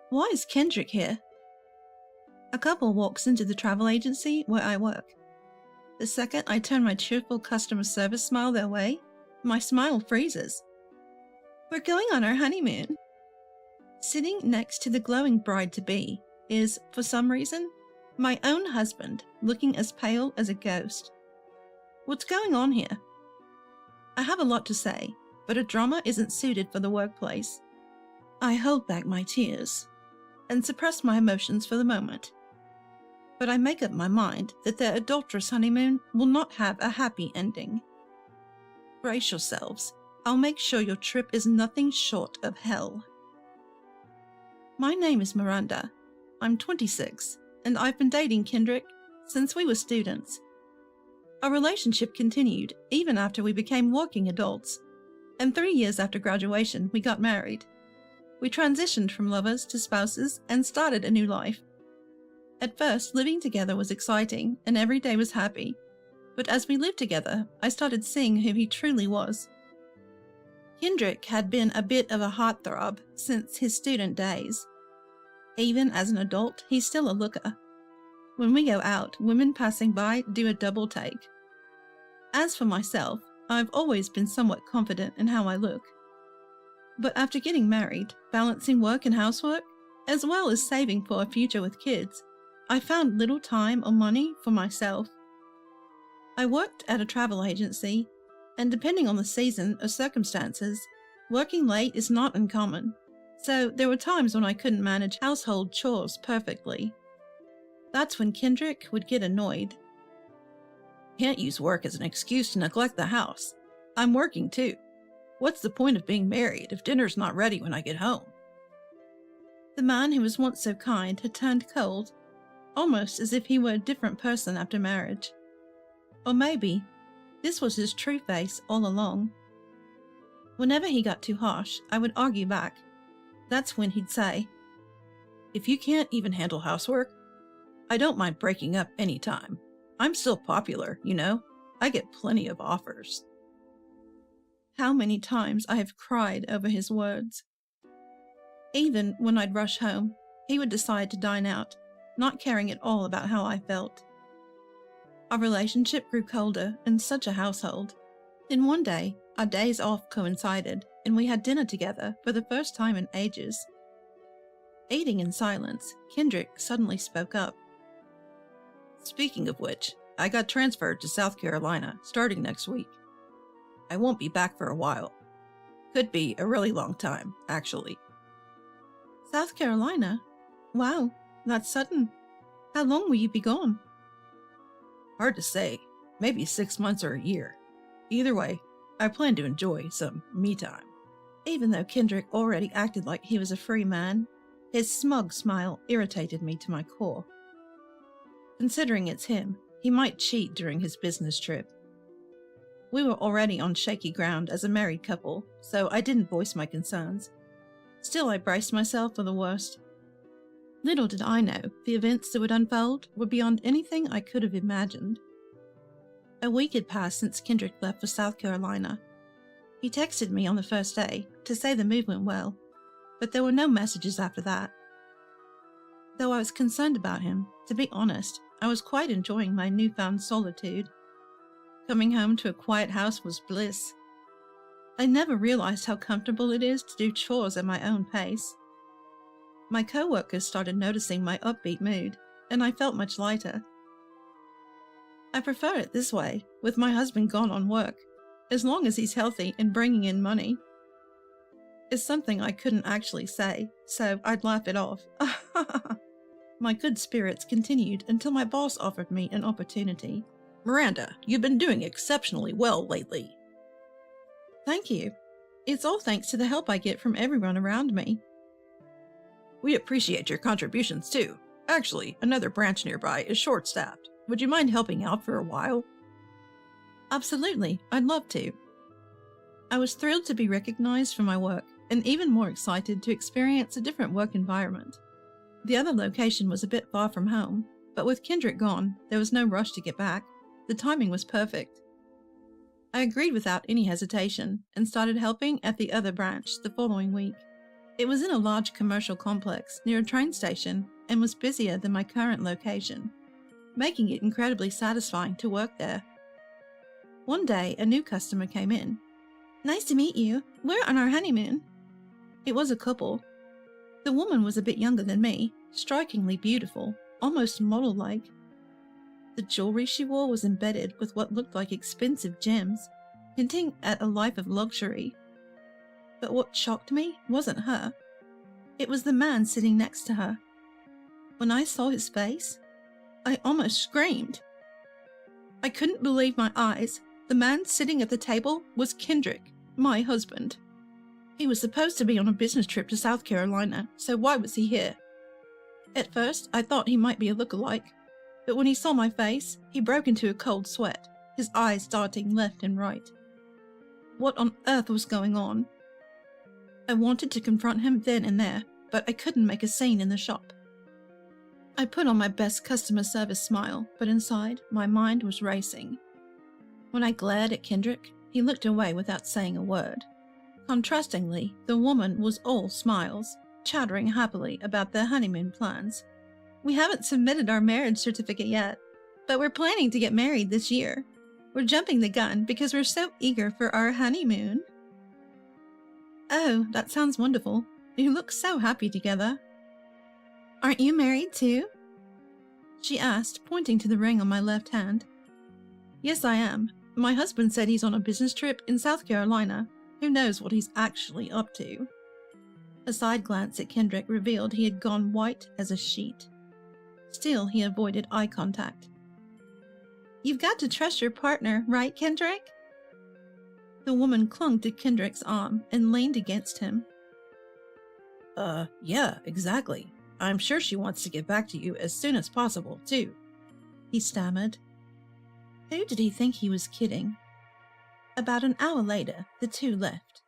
Why is Kendrick here? A couple walks into the travel agency where I work. The second I turn my cheerful customer service smile their way, my smile freezes. We're going on our honeymoon. Sitting next to the glowing bride-to-be is, for some reason, my own husband, looking as pale as a ghost. What's going on here? I have a lot to say, but a drama isn't suited for the workplace. I hold back my tears and suppress my emotions for the moment. But I make up my mind that their adulterous honeymoon will not have a happy ending. Brace yourselves. I'll make sure your trip is nothing short of hell. My name is Miranda. I'm 26, and I've been dating Kendrick since we were students. Our relationship continued even after we became working adults, and 3 years after graduation, we got married. We transitioned from lovers to spouses and started a new life. At first, living together was exciting and every day was happy, but as we lived together, I started seeing who he truly was. Kendrick had been a bit of a heartthrob since his student days. Even as an adult, he's still a looker. When we go out, women passing by do a double take. As for myself, I've always been somewhat confident in how I look. But after getting married, balancing work and housework, as well as saving for a future with kids, I found little time or money for myself. I worked at a travel agency, and depending on the season or circumstances, working late is not uncommon, so there were times when I couldn't manage household chores perfectly. That's when Kendrick would get annoyed. Can't use work as an excuse to neglect the house. I'm working too. What's the point of being married if dinner's not ready when I get home? The man who was once so kind had turned cold, almost as if he were a different person after marriage. Or maybe this was his true face all along. Whenever he got too harsh, I would argue back. That's when he'd say, "If you can't even handle housework, I don't mind breaking up any time. I'm still popular, you know? I get plenty of offers." How many times I have cried over his words. Even when I'd rush home, he would decide to dine out, not caring at all about how I felt. Our relationship grew colder in such a household. Then one day, our days off coincided, and we had dinner together for the first time in ages. Eating in silence, Kendrick suddenly spoke up. "Speaking of which, I got transferred to South Carolina starting next week. I won't be back for a while. Could be a really long time, actually." South Carolina? Wow, that's sudden. How long will you be gone? Hard to say. Maybe 6 months or a year. Either way, I plan to enjoy some me time. Even though Kendrick already acted like he was a free man, his smug smile irritated me to my core. Considering it's him, he might cheat during his business trip. We were already on shaky ground as a married couple, so I didn't voice my concerns. Still, I braced myself for the worst. Little did I know the events that would unfold were beyond anything I could have imagined. A week had passed since Kendrick left for South Carolina. He texted me on the first day to say the move went well, but there were no messages after that. Though I was concerned about him, to be honest, I was quite enjoying my newfound solitude. Coming home to a quiet house was bliss. I never realized how comfortable it is to do chores at my own pace. My co-workers started noticing my upbeat mood, and I felt much lighter. I prefer it this way, with my husband gone on work, as long as he's healthy and bringing in money. It's something I couldn't actually say, so I'd laugh it off. My good spirits continued until my boss offered me an opportunity. "Miranda, you've been doing exceptionally well lately." Thank you. It's all thanks to the help I get from everyone around me. "We appreciate your contributions too. Actually, another branch nearby is short-staffed. Would you mind helping out for a while?" Absolutely, I'd love to. I was thrilled to be recognized for my work, and even more excited to experience a different work environment. The other location was a bit far from home, but with Kendrick gone, there was no rush to get back. The timing was perfect. I agreed without any hesitation and started helping at the other branch the following week. It was in a large commercial complex near a train station and was busier than my current location, making it incredibly satisfying to work there. One day, a new customer came in. "Nice to meet you. We're on our honeymoon." It was a couple. The woman was a bit younger than me, strikingly beautiful, almost model-like. The jewelry she wore was embedded with what looked like expensive gems, hinting at a life of luxury. But what shocked me wasn't her. It was the man sitting next to her. When I saw his face, I almost screamed. I couldn't believe my eyes. The man sitting at the table was Kendrick, my husband. He was supposed to be on a business trip to South Carolina, so why was he here? At first, I thought he might be a lookalike, but when he saw my face, he broke into a cold sweat, his eyes darting left and right. What on earth was going on? I wanted to confront him then and there, but I couldn't make a scene in the shop. I put on my best customer service smile, but inside, my mind was racing. When I glared at Kendrick, he looked away without saying a word. Contrastingly, the woman was all smiles, chattering happily about their honeymoon plans. "We haven't submitted our marriage certificate yet, but we're planning to get married this year. We're jumping the gun because we're so eager for our honeymoon." "Oh, that sounds wonderful. You look so happy together." "Aren't you married too?" she asked, pointing to the ring on my left hand. "Yes, I am. My husband said he's on a business trip in South Carolina. Who knows what he's actually up to?" A side glance at Kendrick revealed he had gone white as a sheet. Still, he avoided eye contact. "You've got to trust your partner, right, Kendrick?" The woman clung to Kendrick's arm and leaned against him. Yeah, exactly. I'm sure she wants to get back to you as soon as possible, too," he stammered. Who did he think he was kidding? About an hour later, the two left.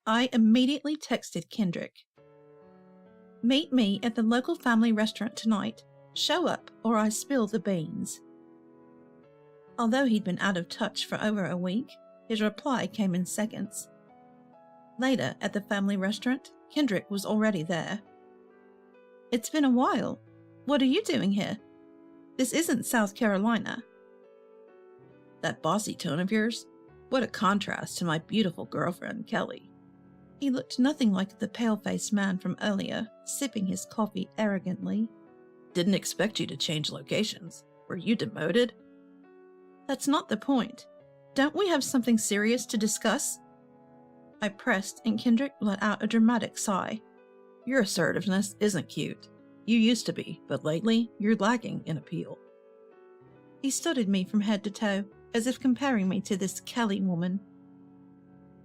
I immediately texted Kendrick. "Meet me at the local family restaurant tonight. Show up or I spill the beans." Although he'd been out of touch for over a week, his reply came in seconds. Later, at the family restaurant, Kendrick was already there. "It's been a while. What are you doing here? This isn't South Carolina." "That bossy tone of yours? What a contrast to my beautiful girlfriend, Kelly." He looked nothing like the pale-faced man from earlier, sipping his coffee arrogantly. "Didn't expect you to change locations. Were you demoted?" "That's not the point. Don't we have something serious to discuss?" I pressed, and Kendrick let out a dramatic sigh. "Your assertiveness isn't cute. You used to be, but lately, you're lacking in appeal." He studied me from head to toe, as if comparing me to this Kelly woman.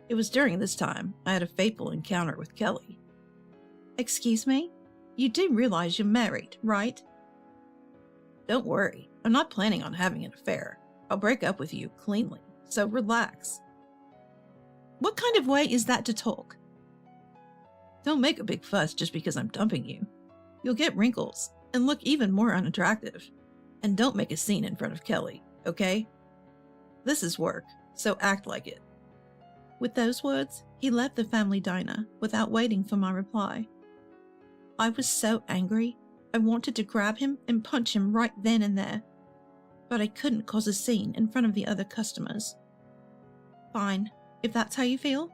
"It was during this time I had a fateful encounter with Kelly." "Excuse me? You do realize you're married, right?" "Don't worry, I'm not planning on having an affair. I'll break up with you cleanly, so relax." "What kind of way is that to talk?" "Don't make a big fuss just because I'm dumping you. You'll get wrinkles and look even more unattractive. And don't make a scene in front of Kelly, okay? This is work, so act like it." With those words, he left the family diner without waiting for my reply. I was so angry, I wanted to grab him and punch him right then and there, but I couldn't cause a scene in front of the other customers. "Fine, if that's how you feel,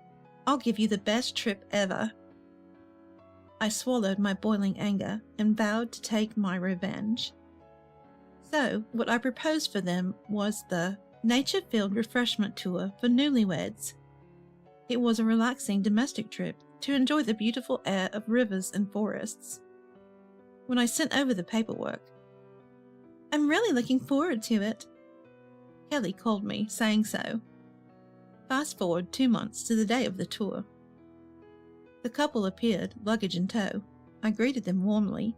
I'll give you the best trip ever." I swallowed my boiling anger and vowed to take my revenge. So, what I proposed for them was the nature-filled refreshment tour for newlyweds. It was a relaxing domestic trip to enjoy the beautiful air of rivers and forests. When I sent over the paperwork, "I'm really looking forward to it," Kelly called me, saying so. Fast forward 2 months to the day of the tour. The couple appeared, luggage in tow. I greeted them warmly.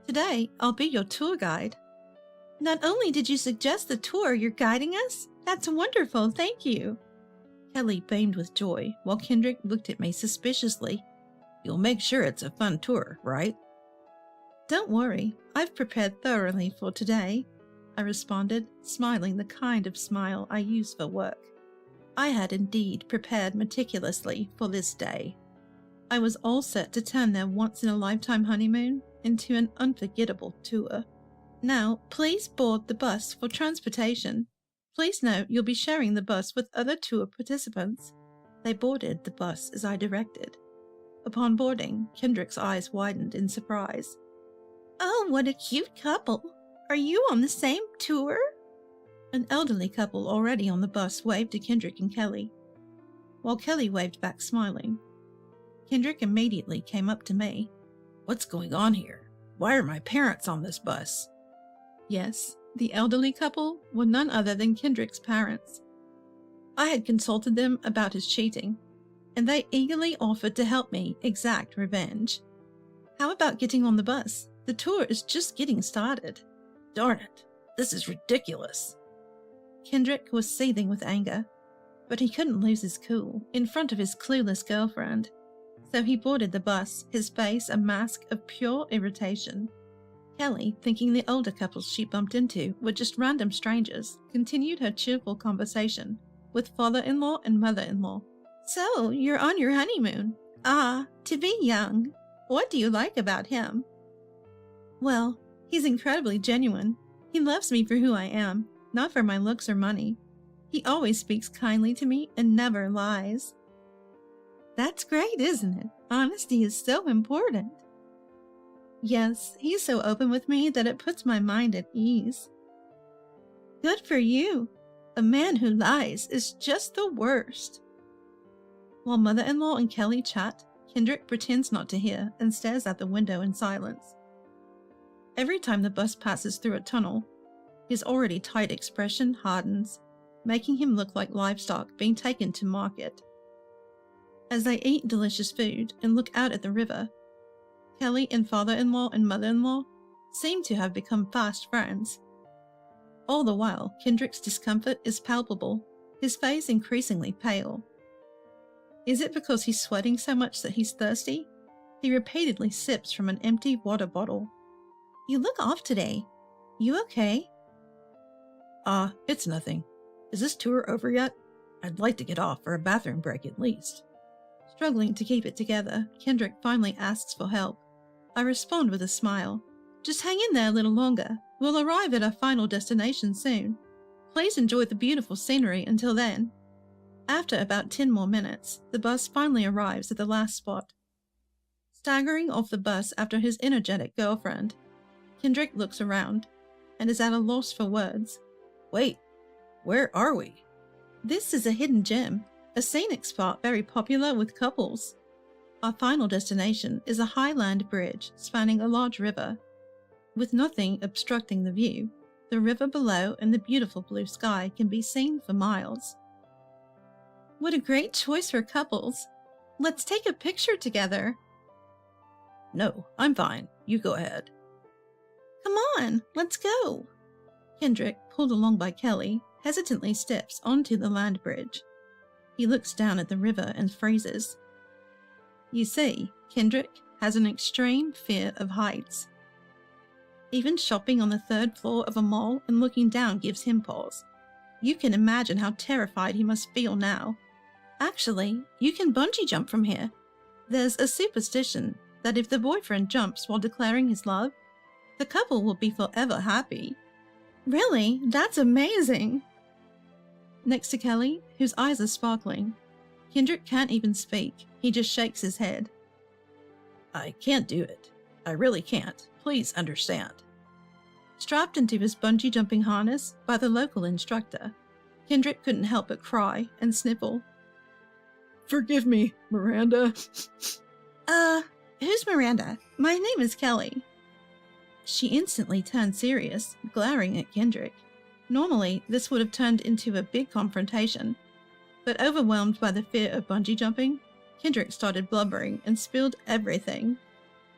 "Today, I'll be your tour guide." "Not only did you suggest the tour, you're guiding us? That's wonderful, thank you." Kelly beamed with joy, while Kendrick looked at me suspiciously. "You'll make sure it's a fun tour, right?" "Don't worry, I've prepared thoroughly for today," I responded, smiling the kind of smile I use for work. I had indeed prepared meticulously for this day. I was all set to turn their once-in-a-lifetime honeymoon into an unforgettable tour. Now, please board the bus for transportation. Please note you'll be sharing the bus with other tour participants. They boarded the bus as I directed. Upon boarding, Kendrick's eyes widened in surprise. Oh, what a cute couple! Are you on the same tour? An elderly couple already on the bus waved to Kendrick and Kelly, while Kelly waved back smiling. Kendrick immediately came up to me. What's going on here? Why are my parents on this bus? Yes, the elderly couple were none other than Kendrick's parents. I had consulted them about his cheating, and they eagerly offered to help me exact revenge. How about getting on the bus? The tour is just getting started. Darn it, this is ridiculous. Kendrick was seething with anger, but he couldn't lose his cool in front of his clueless girlfriend, so he boarded the bus, his face a mask of pure irritation. Kelly, thinking the older couples she bumped into were just random strangers, continued her cheerful conversation with father-in-law and mother-in-law. So, you're on your honeymoon. Ah, to be young. What do you like about him? Well, he's incredibly genuine. He loves me for who I am, not for my looks or money. He always speaks kindly to me and never lies. That's great, isn't it? Honesty is so important. Yes, he's so open with me that it puts my mind at ease. Good for you. A man who lies is just the worst. While mother-in-law and Kelly chat, Kendrick pretends not to hear and stares out the window in silence. Every time the bus passes through a tunnel, his already tight expression hardens, making him look like livestock being taken to market. As they eat delicious food and look out at the river, Kelly and father-in-law and mother-in-law seem to have become fast friends. All the while, Kendrick's discomfort is palpable, his face increasingly pale. Is it because he's sweating so much that he's thirsty? He repeatedly sips from an empty water bottle. You look off today. You okay? It's nothing. Is this tour over yet? I'd like to get off for a bathroom break at least. Struggling to keep it together, Kendrick finally asks for help. I respond with a smile. Just hang in there a little longer. We'll arrive at our final destination soon. Please enjoy the beautiful scenery until then. After about 10 more minutes, the bus finally arrives at the last spot. Staggering off the bus after his energetic girlfriend, Kendrick looks around and is at a loss for words. Wait, where are we? This is a hidden gem, a scenic spot very popular with couples. Our final destination is a highland bridge spanning a large river. With nothing obstructing the view, the river below and the beautiful blue sky can be seen for miles. What a great choice for couples. Let's take a picture together. No, I'm fine. You go ahead. Come on, let's go. Kendrick, pulled along by Kelly, hesitantly steps onto the land bridge. He looks down at the river and freezes. You see, Kendrick has an extreme fear of heights. Even shopping on the 3rd floor of a mall and looking down gives him pause. You can imagine how terrified he must feel now. Actually, you can bungee jump from here. There's a superstition that if the boyfriend jumps while declaring his love, the couple will be forever happy. Really? That's amazing! Next to Kelly, whose eyes are sparkling, Kendrick can't even speak. He just shakes his head. I can't do it. I really can't. Please understand. Strapped into his bungee jumping harness by the local instructor, Kendrick couldn't help but cry and sniffle. Forgive me, Miranda. Who's Miranda? My name is Kelly. She instantly turned serious, glaring at Kendrick. Normally, this would have turned into a big confrontation, but overwhelmed by the fear of bungee jumping, Kendrick started blubbering and spilled everything.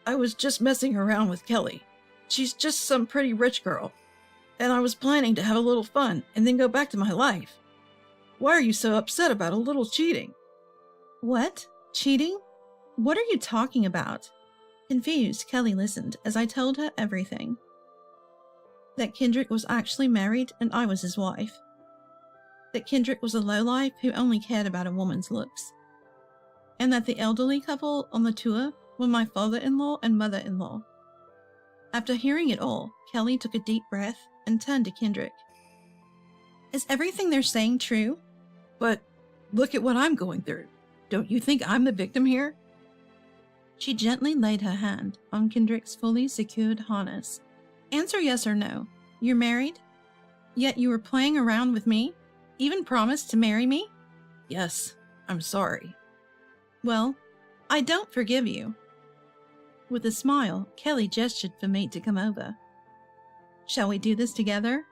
I was just messing around with Kelly. She's just some pretty rich girl, and I was planning to have a little fun and then go back to my life. Why are you so upset about a little cheating? What? Cheating? What are you talking about? Confused, Kelly listened as I told her everything. That Kendrick was actually married and I was his wife. That Kendrick was a lowlife who only cared about a woman's looks. and that the elderly couple on the tour were my father-in-law and mother-in-law. After hearing it all, Kelly took a deep breath and turned to Kendrick. Is everything they're saying true? But look at what I'm going through. Don't you think I'm the victim here? She gently laid her hand on Kendrick's fully secured harness. Answer yes or no. You're married? Yet you were playing around with me? Even promised to marry me? Yes, I'm sorry. Well, I don't forgive you. With a smile, Kelly gestured for me to come over. Shall we do this together?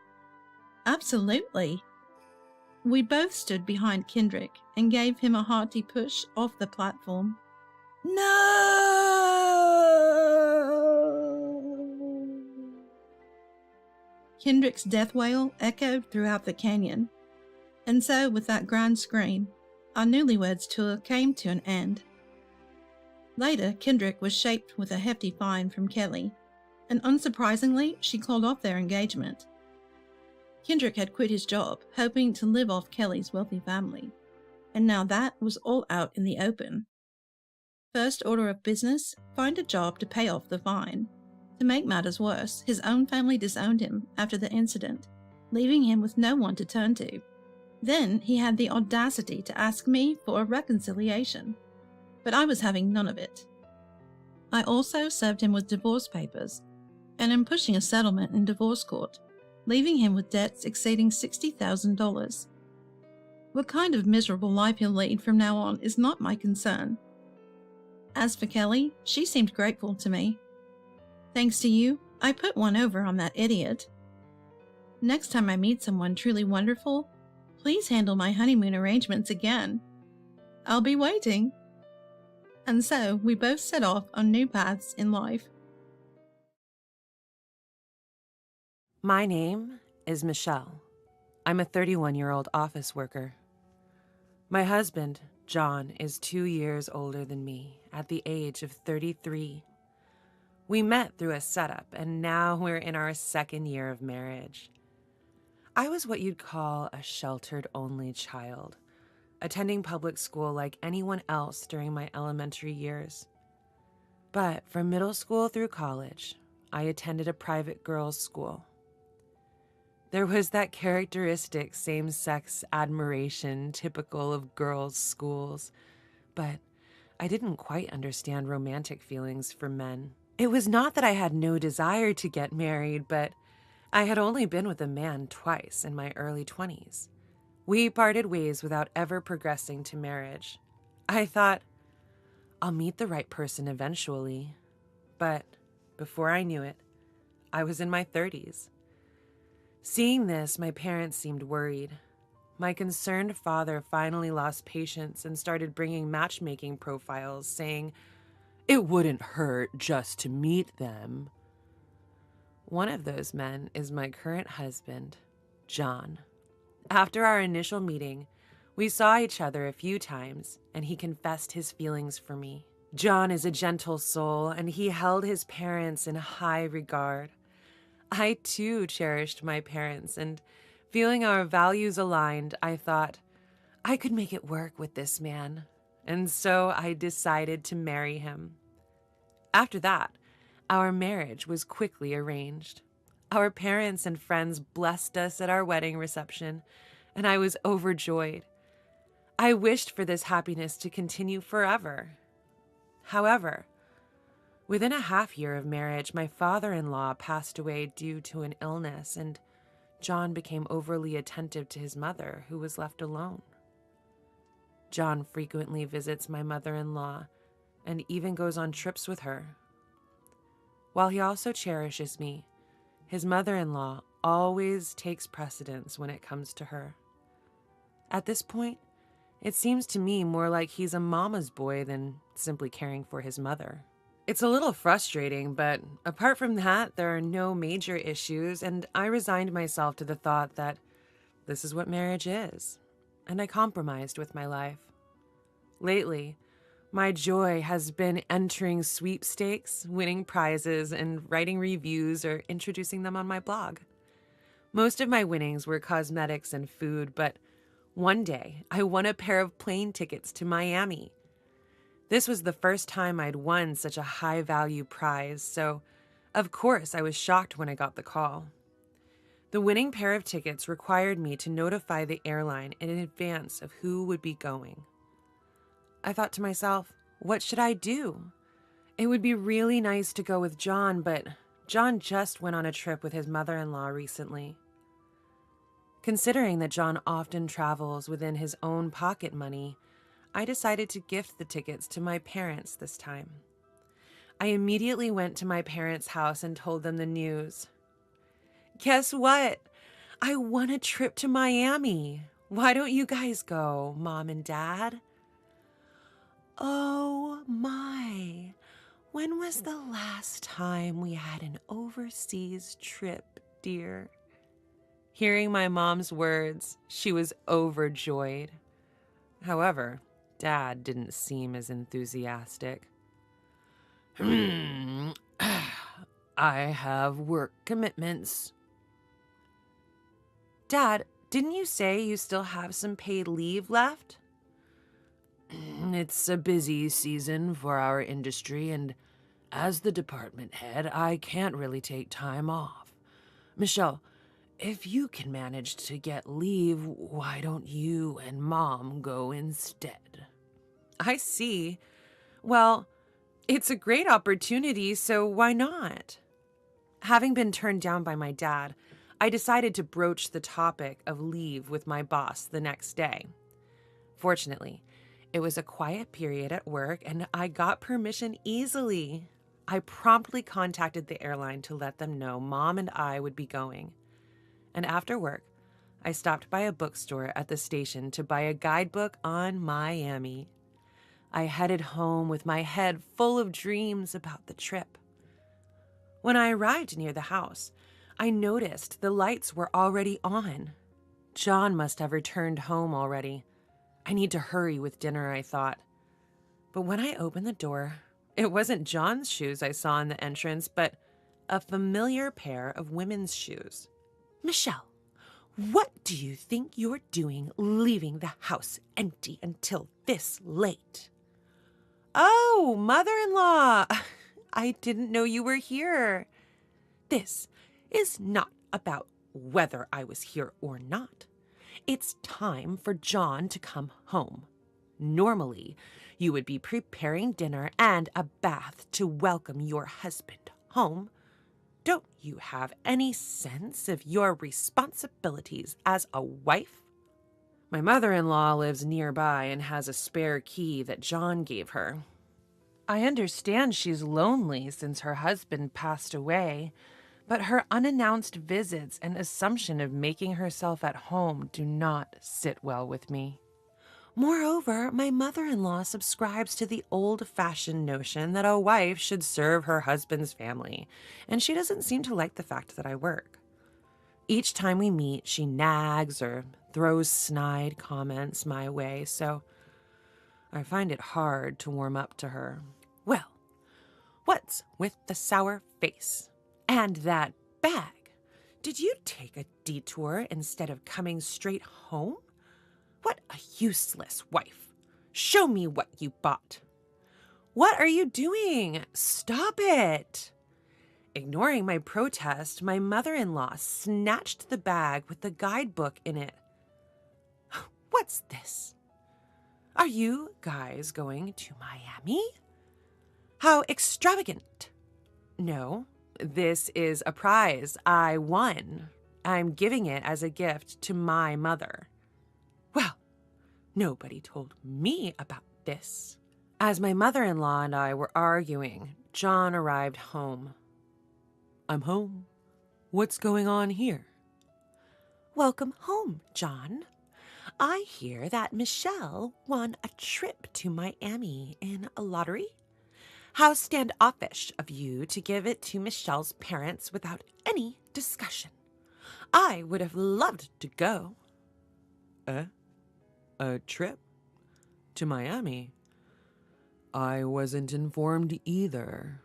Absolutely. We both stood behind Kendrick and gave him a hearty push off the platform. No! Kendrick's death wail echoed throughout the canyon. And so, with that grand scream, our newlyweds tour came to an end. Later, Kendrick was shaped with a hefty fine from Kelly, and unsurprisingly, she called off their engagement. Kendrick had quit his job, hoping to live off Kelly's wealthy family, and now that was all out in the open. First order of business, find a job to pay off the fine. To make matters worse, his own family disowned him after the incident, leaving him with no one to turn to. Then he had the audacity to ask me for a reconciliation, but I was having none of it. I also served him with divorce papers, and am pushing a settlement in divorce court, leaving him with debts exceeding $60,000. What kind of miserable life he'll lead from now on is not my concern. As for Kelly, she seemed grateful to me. Thanks to you, I put one over on that idiot. Next time I meet someone truly wonderful, please handle my honeymoon arrangements again. I'll be waiting. And so we both set off on new paths in life. My name is Michelle. I'm a 31-year-old office worker. My husband, John, is 2 years older than me at the age of 33. We met through a setup, and now we're in our second year of marriage. I was what you'd call a sheltered only child, attending public school like anyone else during my elementary years. But from middle school through college, I attended a private girls' school. There was that characteristic same-sex admiration typical of girls' schools, but I didn't quite understand romantic feelings for men. It was not that I had no desire to get married, but I had only been with a man twice in my early 20s. We parted ways without ever progressing to marriage. I thought, I'll meet the right person eventually. But before I knew it, I was in my 30s. Seeing this, my parents seemed worried. My concerned father finally lost patience and started bringing matchmaking profiles, saying, "It wouldn't hurt just to meet them." One of those men is my current husband, John. After our initial meeting, we saw each other a few times, and he confessed his feelings for me. John is a gentle soul, and he held his parents in high regard. I too cherished my parents, and feeling our values aligned, I thought I could make it work with this man, and so I decided to marry him. After that, our marriage was quickly arranged. Our parents and friends blessed us at our wedding reception, and I was overjoyed. I wished for this happiness to continue forever. However, within a half year of marriage, my father-in-law passed away due to an illness, and John became overly attentive to his mother, who was left alone. John frequently visits my mother-in-law and even goes on trips with her. While he also cherishes me, his mother-in-law always takes precedence when it comes to her. At this point, it seems to me more like he's a mama's boy than simply caring for his mother. It's a little frustrating, but apart from that, there are no major issues, and I resigned myself to the thought that this is what marriage is, and I compromised with my life. Lately, my joy has been entering sweepstakes, winning prizes, and writing reviews or introducing them on my blog. Most of my winnings were cosmetics and food, but one day I won a pair of plane tickets to Miami. This was the first time I'd won such a high-value prize, so of course I was shocked when I got the call. The winning pair of tickets required me to notify the airline in advance of who would be going. I thought to myself, what should I do? It would be really nice to go with John, but John just went on a trip with his mother-in-law recently. Considering that John often travels within his own pocket money, I decided to gift the tickets to my parents this time. I immediately went to my parents' house and told them the news. Guess what? I won a trip to Miami. Why don't you guys go, Mom and Dad? Oh my. When was the last time we had an overseas trip, dear? Hearing my mom's words, she was overjoyed. However, Dad didn't seem as enthusiastic. I have work commitments. Dad, didn't you say you still have some paid leave left? It's a busy season for our industry, and as the department head, I can't really take time off. Michelle, if you can manage to get leave, why don't you and Mom go instead? I see. Well, it's a great opportunity, so why not? Having been turned down by my dad, I decided to broach the topic of leave with my boss the next day. Fortunately, it was a quiet period at work and I got permission easily. I promptly contacted the airline to let them know Mom and I would be going. And after work, I stopped by a bookstore at the station to buy a guidebook on Miami. I headed home with my head full of dreams about the trip. When I arrived near the house, I noticed the lights were already on. John must have returned home already. I need to hurry with dinner, I thought. But when I opened the door, it wasn't John's shoes I saw in the entrance, but a familiar pair of women's shoes. Michelle, what do you think you're doing leaving the house empty until this late? Oh, mother-in-law, I didn't know you were here. This is not about whether I was here or not. It's time for John to come home. Normally, you would be preparing dinner and a bath to welcome your husband home. Don't you have any sense of your responsibilities as a wife? My mother-in-law lives nearby and has a spare key that John gave her. I understand she's lonely since her husband passed away, but her unannounced visits and assumption of making herself at home do not sit well with me. Moreover, my mother-in-law subscribes to the old-fashioned notion that a wife should serve her husband's family, and she doesn't seem to like the fact that I work. Each time we meet, she nags or throws snide comments my way, so I find it hard to warm up to her. Well, what's with the sour face? And that bag? Did you take a detour instead of coming straight home? What a useless wife. Show me what you bought. What are you doing? Stop it. Ignoring my protest, my mother-in-law snatched the bag with the guidebook in it. What's this? Are you guys going to Miami? How extravagant. No, this is a prize I won. I'm giving it as a gift to my mother. Well, nobody told me about this. As my mother-in-law and I were arguing, John arrived home. I'm home. What's going on here? Welcome home, John. I hear that Michelle won a trip to Miami in a lottery. How standoffish of you to give it to Michelle's parents without any discussion. I would have loved to go. A trip? To Miami? I wasn't informed either.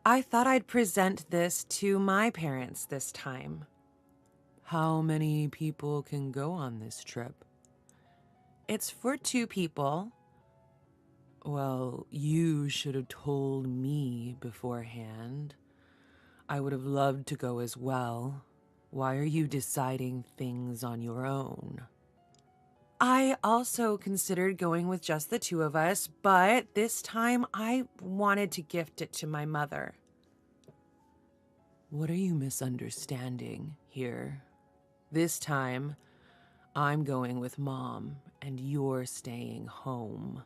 I thought I'd present this to my parents this time. How many people can go on this trip? It's for 2 people. Well, you should have told me beforehand. I would have loved to go as well. Why are you deciding things on your own? I also considered going with just the two of us, but this time I wanted to gift it to my mother. What are you misunderstanding here? This time, I'm going with Mom, and you're staying home.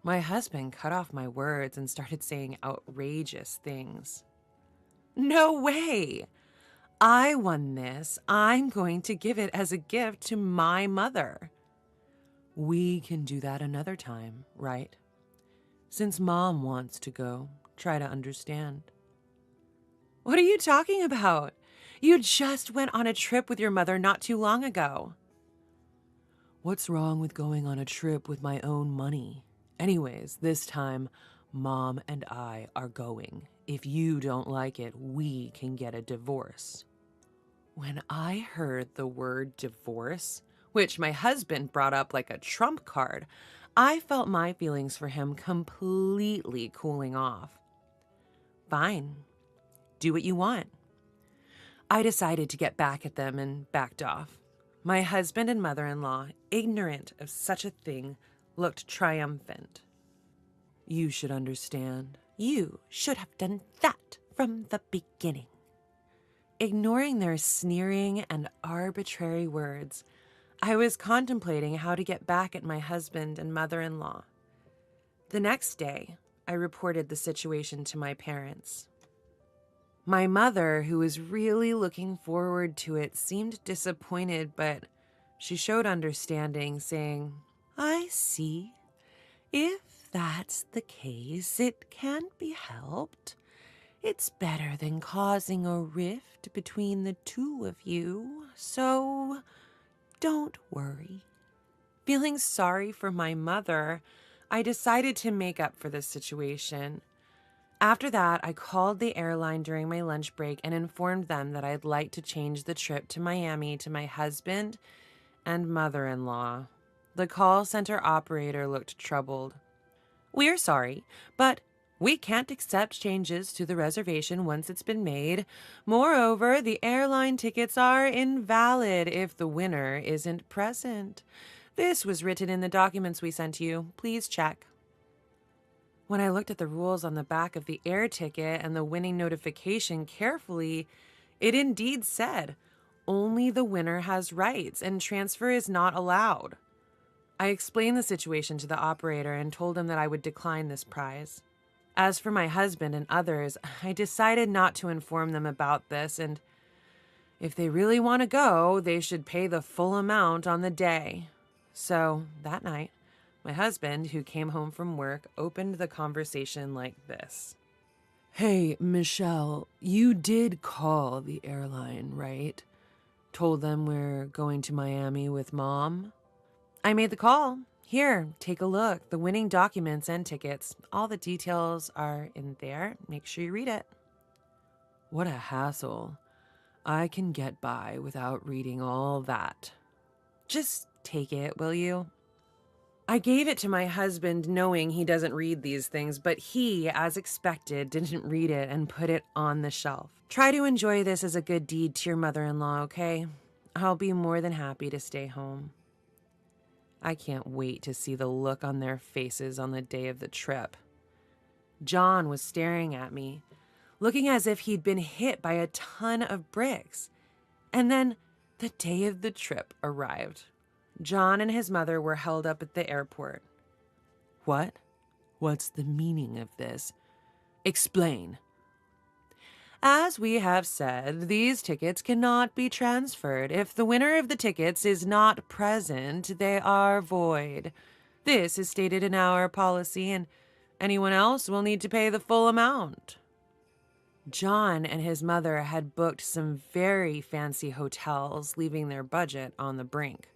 My husband cut off my words and started saying outrageous things. No way! I won this. I'm going to give it as a gift to my mother. We can do that another time, right? Since Mom wants to go, try to understand. What are you talking about? You just went on a trip with your mother not too long ago. What's wrong with going on a trip with my own money? Anyways, this time, Mom and I are going. If you don't like it, we can get a divorce. When I heard the word divorce, which my husband brought up like a trump card, I felt my feelings for him completely cooling off. Fine, do what you want. I decided to get back at them and backed off. My husband and mother-in-law, ignorant of such a thing, looked triumphant. You should understand. You should have done that from the beginning. Ignoring their sneering and arbitrary words, I was contemplating how to get back at my husband and mother-in-law. The next day, I reported the situation to my parents. My mother, who was really looking forward to it, seemed disappointed, but she showed understanding, saying, I see. If that's the case, it can't be helped. It's better than causing a rift between the two of you, so don't worry. Feeling sorry for my mother, I decided to make up for this situation. After that, I called the airline during my lunch break and informed them that I'd like to change the trip to Miami to my husband and mother-in-law. The call center operator looked troubled. We're sorry, but we can't accept changes to the reservation once it's been made. Moreover, the airline tickets are invalid if the winner isn't present. This was written in the documents we sent you. Please check. When I looked at the rules on the back of the air ticket and the winning notification carefully, it indeed said, only the winner has rights and transfer is not allowed. I explained the situation to the operator and told him that I would decline this prize. As for my husband and others, I decided not to inform them about this, and if they really want to go, they should pay the full amount on the day. So that night, my husband, who came home from work, opened the conversation like this. Hey, Michelle, you did call the airline, right? Told them we're going to Miami with Mom? I made the call. Here, take a look. The winning documents and tickets. All the details are in there. Make sure you read it. What a hassle. I can get by without reading all that. Just take it, will you? I gave it to my husband knowing he doesn't read these things, but he, as expected, didn't read it and put it on the shelf. Try to enjoy this as a good deed to your mother-in-law, okay? I'll be more than happy to stay home. I can't wait to see the look on their faces on the day of the trip. John was staring at me, looking as if he'd been hit by a ton of bricks. And then the day of the trip arrived. John and his mother were held up at the airport. What? What's the meaning of this? Explain. As we have said, these tickets cannot be transferred. If the winner of the tickets is not present, they are void. This is stated in our policy, and anyone else will need to pay the full amount. John and his mother had booked some very fancy hotels, leaving their budget on the brink.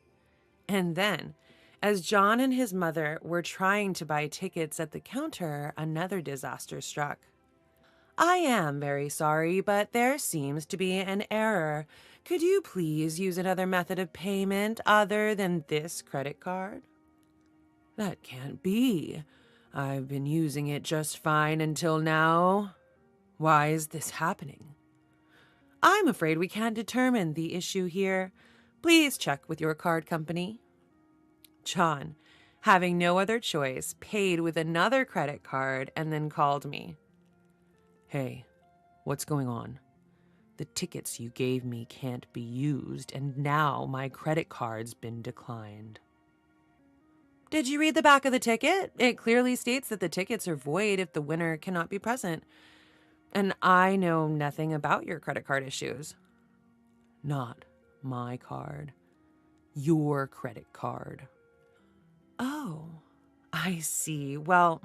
And then, as John and his mother were trying to buy tickets at the counter, another disaster struck. I am very sorry, but there seems to be an error. Could you please use another method of payment other than this credit card? That can't be. I've been using it just fine until now. Why is this happening? I'm afraid we can't determine the issue here. Please check with your card company. John, having no other choice, paid with another credit card and then called me. Hey, what's going on? The tickets you gave me can't be used, and now my credit card's been declined. Did you read the back of the ticket? It clearly states that the tickets are void if the winner cannot be present. And I know nothing about your credit card issues. Not my card. Your credit card. Oh, I see. Well,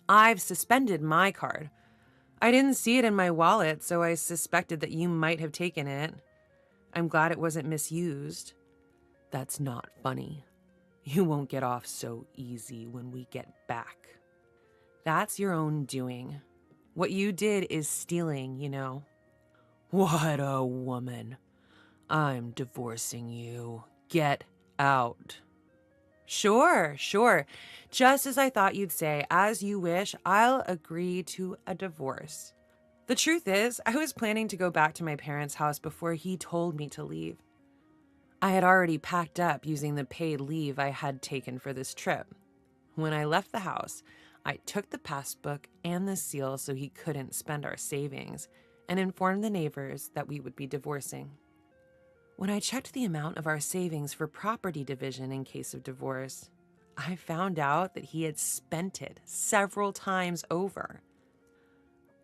I've suspended my card. I didn't see it in my wallet, so I suspected that you might have taken it. I'm glad it wasn't misused. That's not funny. You won't get off so easy when we get back. That's your own doing. What you did is stealing, you know. What a woman. I'm divorcing you. Get out. Sure. Just as I thought you'd say, as you wish, I'll agree to a divorce. The truth is, I was planning to go back to my parents' house before he told me to leave. I had already packed up using the paid leave I had taken for this trip. When I left the house, I took the passbook and the seal so he couldn't spend our savings and informed the neighbors that we would be divorcing. When I checked the amount of our savings for property division in case of divorce, I found out that he had spent it several times over.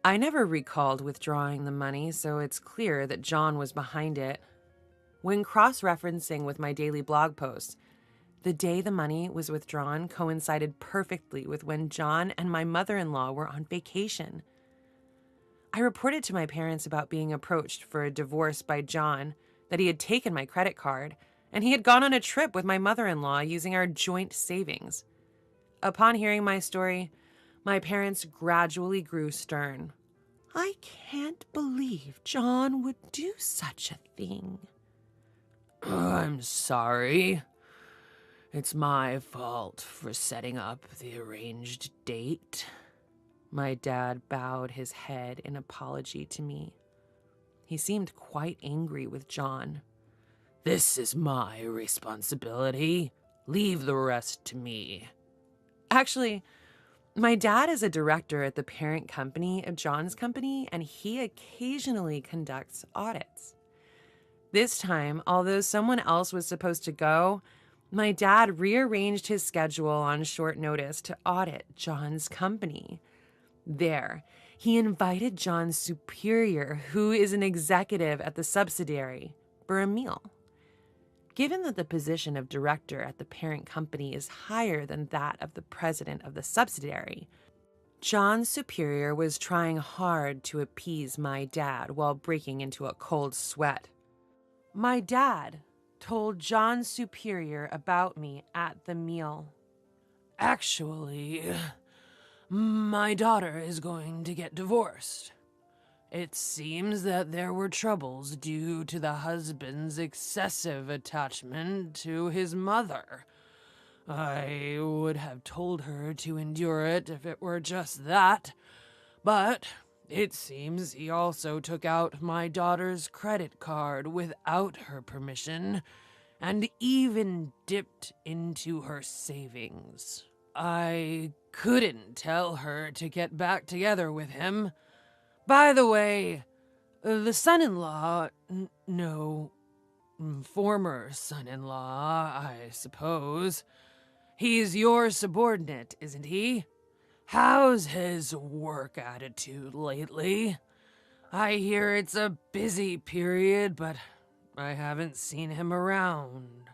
I never recalled withdrawing the money, so it's clear that John was behind it. When cross-referencing with my daily blog posts, the day the money was withdrawn coincided perfectly with when John and my mother-in-law were on vacation. I reported to my parents about being approached for a divorce by John, that he had taken my credit card, and he had gone on a trip with my mother-in-law using our joint savings. Upon hearing my story, my parents gradually grew stern. I can't believe John would do such a thing. I'm sorry. It's my fault for setting up the arranged date. My dad bowed his head in apology to me. He seemed quite angry with John. This is my responsibility. Leave the rest to me. Actually, my dad is a director at the parent company of John's company, and he occasionally conducts audits. This time, although someone else was supposed to go, my dad rearranged his schedule on short notice to audit John's company. There, he invited John's superior, who is an executive at the subsidiary, for a meal. Given that the position of director at the parent company is higher than that of the president of the subsidiary, John's superior was trying hard to appease my dad while breaking into a cold sweat. My dad told John's superior about me at the meal. Actually, my daughter is going to get divorced. It seems that there were troubles due to the husband's excessive attachment to his mother. I would have told her to endure it if it were just that, but it seems he also took out my daughter's credit card without her permission and even dipped into her savings. I couldn't tell her to get back together with him. By the way, the son-in-law, former son-in-law, I suppose. He's your subordinate, isn't he? How's his work attitude lately? I hear it's a busy period, but I haven't seen him around.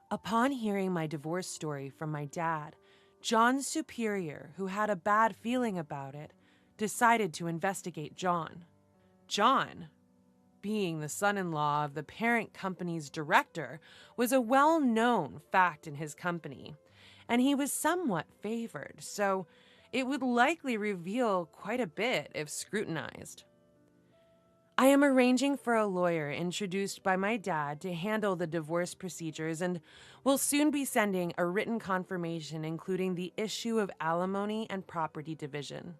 Upon hearing my divorce story from my dad, John's superior, who had a bad feeling about it, decided to investigate John. John, being the son-in-law of the parent company's director, was a well-known fact in his company, and he was somewhat favored, so it would likely reveal quite a bit if scrutinized. I am arranging for a lawyer introduced by my dad to handle the divorce procedures and will soon be sending a written confirmation including the issue of alimony and property division.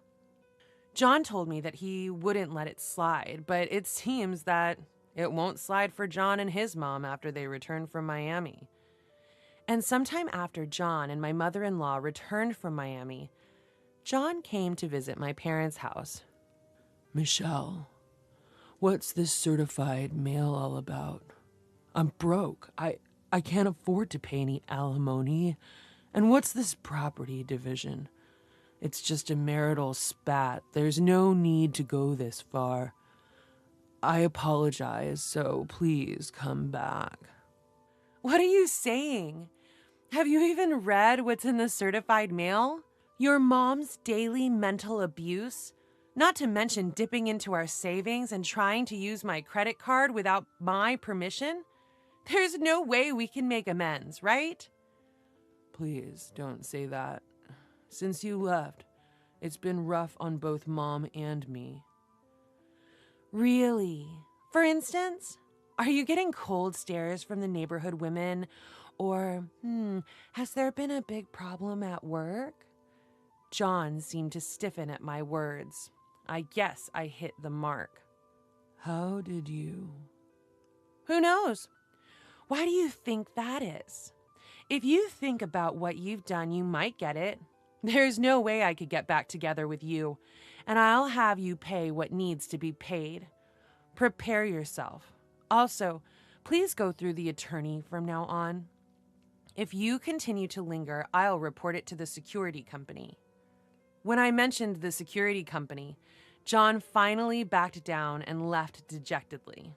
John told me that he wouldn't let it slide, but it seems that it won't slide for John and his mom after they return from Miami. And sometime after John and my mother-in-law returned from Miami, John came to visit my parents' house. Michelle, what's this certified mail all about? I'm broke. I can't afford to pay any alimony. And what's this property division? It's just a marital spat. There's no need to go this far. I apologize, so please come back. What are you saying? Have you even read what's in the certified mail? Your mom's daily mental abuse? Not to mention dipping into our savings and trying to use my credit card without my permission? There's no way we can make amends, right? Please don't say that. Since you left, it's been rough on both Mom and me. Really? For instance, are you getting cold stares from the neighborhood women? Or, has there been a big problem at work? John seemed to stiffen at my words. I guess I hit the mark. How did you? Who knows? Why do you think that is? If you think about what you've done, you might get it. There's no way I could get back together with you, and I'll have you pay what needs to be paid. Prepare yourself. Also, please go through the attorney from now on. If you continue to linger, I'll report it to the security company. When I mentioned the security company, John finally backed down and left dejectedly.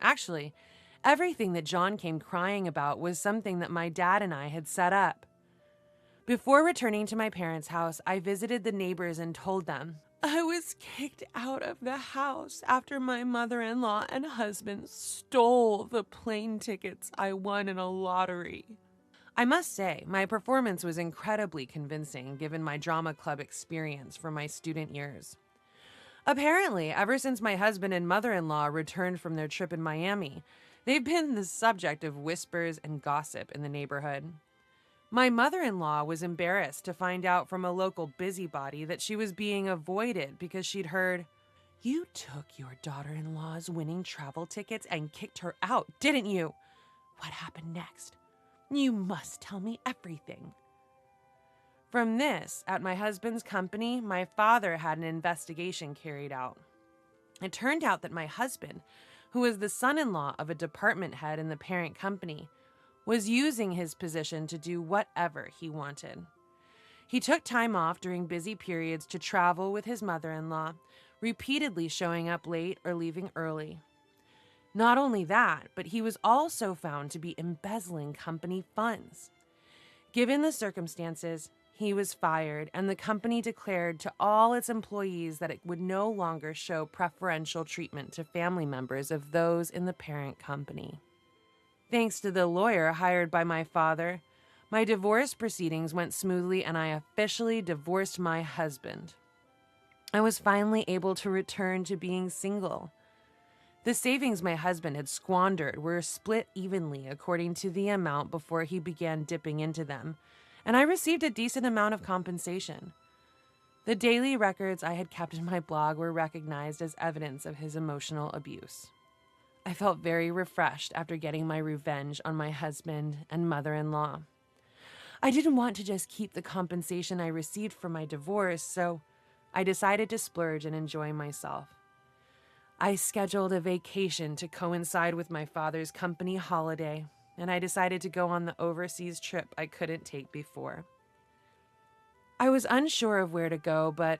Actually, everything that John came crying about was something that my dad and I had set up. Before returning to my parents' house, I visited the neighbors and told them, I was kicked out of the house after my mother-in-law and husband stole the plane tickets I won in a lottery. I must say, my performance was incredibly convincing given my drama club experience from my student years. Apparently, ever since my husband and mother-in-law returned from their trip in Miami, they've been the subject of whispers and gossip in the neighborhood. My mother-in-law was embarrassed to find out from a local busybody that she was being avoided because she'd heard, "You took your daughter-in-law's winning travel tickets and kicked her out, didn't you? What happened next? You must tell me everything." From this, at my husband's company, my father had an investigation carried out. It turned out that my husband, who was the son-in-law of a department head in the parent company, was using his position to do whatever he wanted. He took time off during busy periods to travel with his mother-in-law, repeatedly showing up late or leaving early. Not only that, but he was also found to be embezzling company funds. Given the circumstances, he was fired, and the company declared to all its employees that it would no longer show preferential treatment to family members of those in the parent company. Thanks to the lawyer hired by my father, my divorce proceedings went smoothly and I officially divorced my husband. I was finally able to return to being single. The savings my husband had squandered were split evenly according to the amount before he began dipping into them, and I received a decent amount of compensation. The daily records I had kept in my blog were recognized as evidence of his emotional abuse. I felt very refreshed after getting my revenge on my husband and mother-in-law. I didn't want to just keep the compensation I received from my divorce, so I decided to splurge and enjoy myself. I scheduled a vacation to coincide with my father's company holiday, and I decided to go on the overseas trip I couldn't take before. I was unsure of where to go, but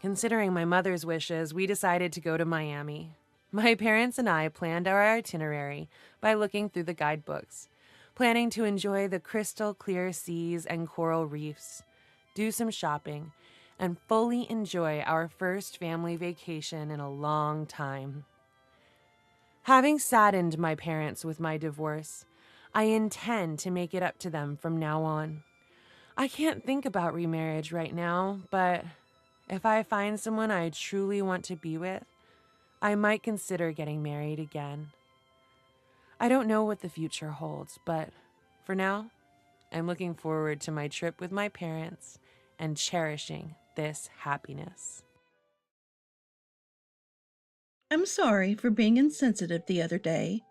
considering my mother's wishes, we decided to go to Miami. My parents and I planned our itinerary by looking through the guidebooks, planning to enjoy the crystal clear seas and coral reefs, do some shopping, and fully enjoy our first family vacation in a long time. Having saddened my parents with my divorce, I intend to make it up to them from now on. I can't think about remarriage right now, but if I find someone I truly want to be with, I might consider getting married again. I don't know what the future holds, but for now, I'm looking forward to my trip with my parents and cherishing this happiness. I'm sorry for being insensitive the other day.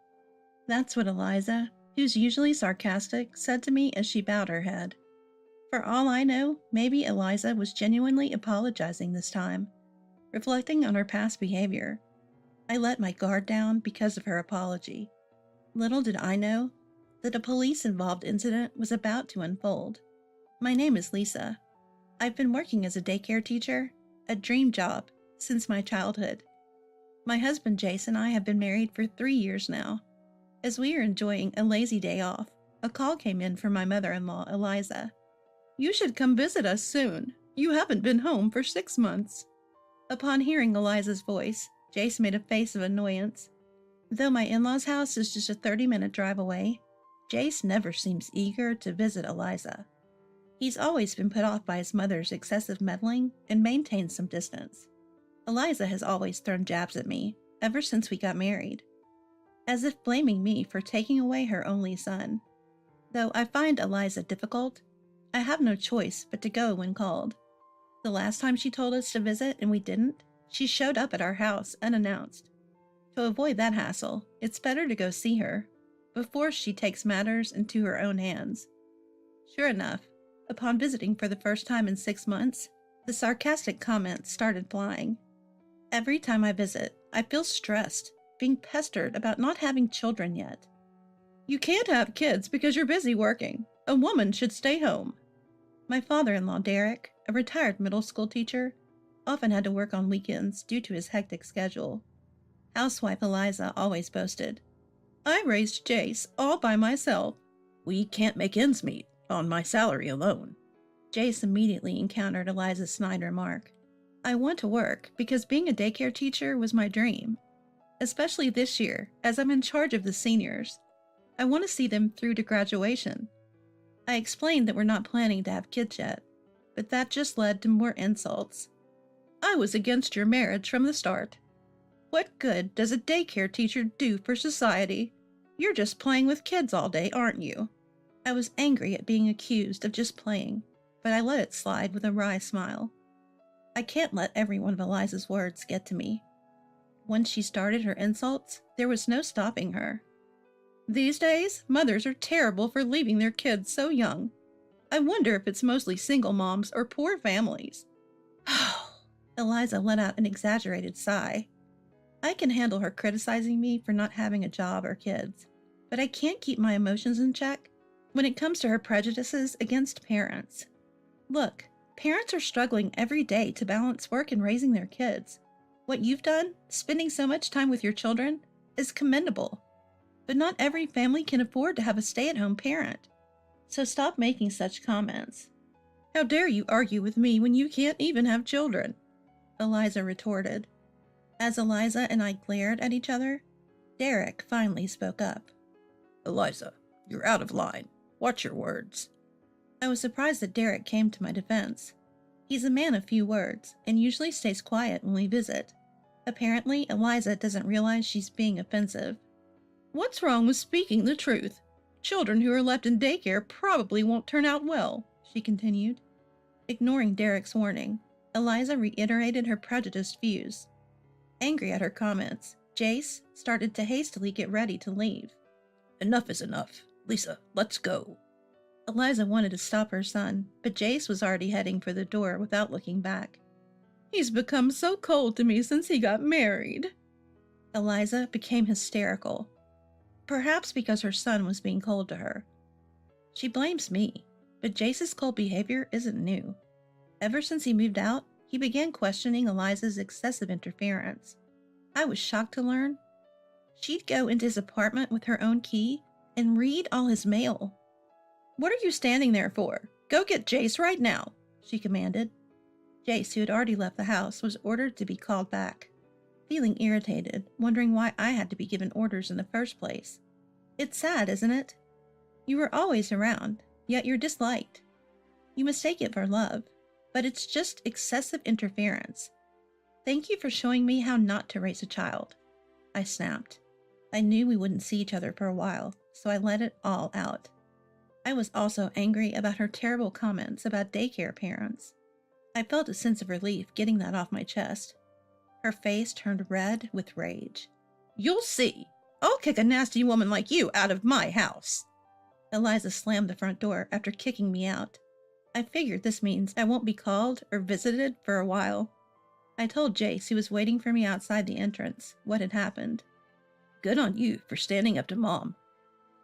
That's what Eliza, who's usually sarcastic, said to me as she bowed her head. For all I know, maybe Eliza was genuinely apologizing this time, reflecting on her past behavior. I let my guard down because of her apology. Little did I know that a police-involved incident was about to unfold. My name is Lisa. I've been working as a daycare teacher, a dream job, since my childhood. My husband Jace and I have been married for 3 years now. As we are enjoying a lazy day off, a call came in from my mother-in-law, Eliza. "You should come visit us soon. You haven't been home for 6 months." Upon hearing Eliza's voice, Jace made a face of annoyance. Though my in-laws' house is just a 30-minute drive away, Jace never seems eager to visit Eliza. He's always been put off by his mother's excessive meddling and maintains some distance. Eliza has always thrown jabs at me, ever since we got married, as if blaming me for taking away her only son. Though I find Eliza difficult, I have no choice but to go when called. The last time she told us to visit and we didn't, she showed up at our house unannounced. To avoid that hassle, it's better to go see her before she takes matters into her own hands. Sure enough, upon visiting for the first time in 6 months, the sarcastic comments started flying. Every time I visit, I feel stressed, being pestered about not having children yet. "You can't have kids because you're busy working. A woman should stay home." My father-in-law, Derek, a retired middle school teacher, often had to work on weekends due to his hectic schedule. Housewife Eliza always boasted, "I raised Jace all by myself. We can't make ends meet on my salary alone." Jace immediately encountered Eliza's snide remark. I want to work because being a daycare teacher was my dream, especially this year as I'm in charge of the seniors. I want to see them through to graduation. I explained that we're not planning to have kids yet, but that just led to more insults. "I was against your marriage from the start. What good does a daycare teacher do for society? You're just playing with kids all day, aren't you?" I was angry at being accused of just playing, but I let it slide with a wry smile. I can't let every one of Eliza's words get to me. Once she started her insults, there was no stopping her. "These days, mothers are terrible for leaving their kids so young. I wonder if it's mostly single moms or poor families." Eliza let out an exaggerated sigh. I can handle her criticizing me for not having a job or kids, but I can't keep my emotions in check when it comes to her prejudices against parents. Look, parents are struggling every day to balance work and raising their kids. What you've done, spending so much time with your children, is commendable. But not every family can afford to have a stay-at-home parent. So stop making such comments. "How dare you argue with me when you can't even have children?" Eliza retorted. As Eliza and I glared at each other, Derek finally spoke up. "Eliza, you're out of line. Watch your words." I was surprised that Derek came to my defense. He's a man of few words, and usually stays quiet when we visit. Apparently, Eliza doesn't realize she's being offensive. "What's wrong with speaking the truth? Children who are left in daycare probably won't turn out well," she continued. Ignoring Derek's warning, Eliza reiterated her prejudiced views. Angry at her comments, Jace started to hastily get ready to leave. "Enough is enough. Lisa, let's go." Eliza wanted to stop her son, but Jace was already heading for the door without looking back. "He's become so cold to me since he got married." Eliza became hysterical, perhaps because her son was being cold to her. She blames me, but Jace's cold behavior isn't new. Ever since he moved out, he began questioning Eliza's excessive interference. I was shocked to learn she'd go into his apartment with her own key and read all his mail. "What are you standing there for? Go get Jace right now," she commanded. Jace, who had already left the house, was ordered to be called back. Feeling irritated, wondering why I had to be given orders in the first place. It's sad, isn't it? You were always around, yet you're disliked. You mistake it for love, but it's just excessive interference. Thank you for showing me how not to raise a child. I snapped. I knew we wouldn't see each other for a while, so I let it all out. I was also angry about her terrible comments about daycare parents. I felt a sense of relief getting that off my chest. Her face turned red with rage. You'll see. I'll kick a nasty woman like you out of my house. Eliza slammed the front door after kicking me out. I figured this means I won't be called or visited for a while. I told Jace, who was waiting for me outside the entrance, what had happened. Good on you for standing up to Mom.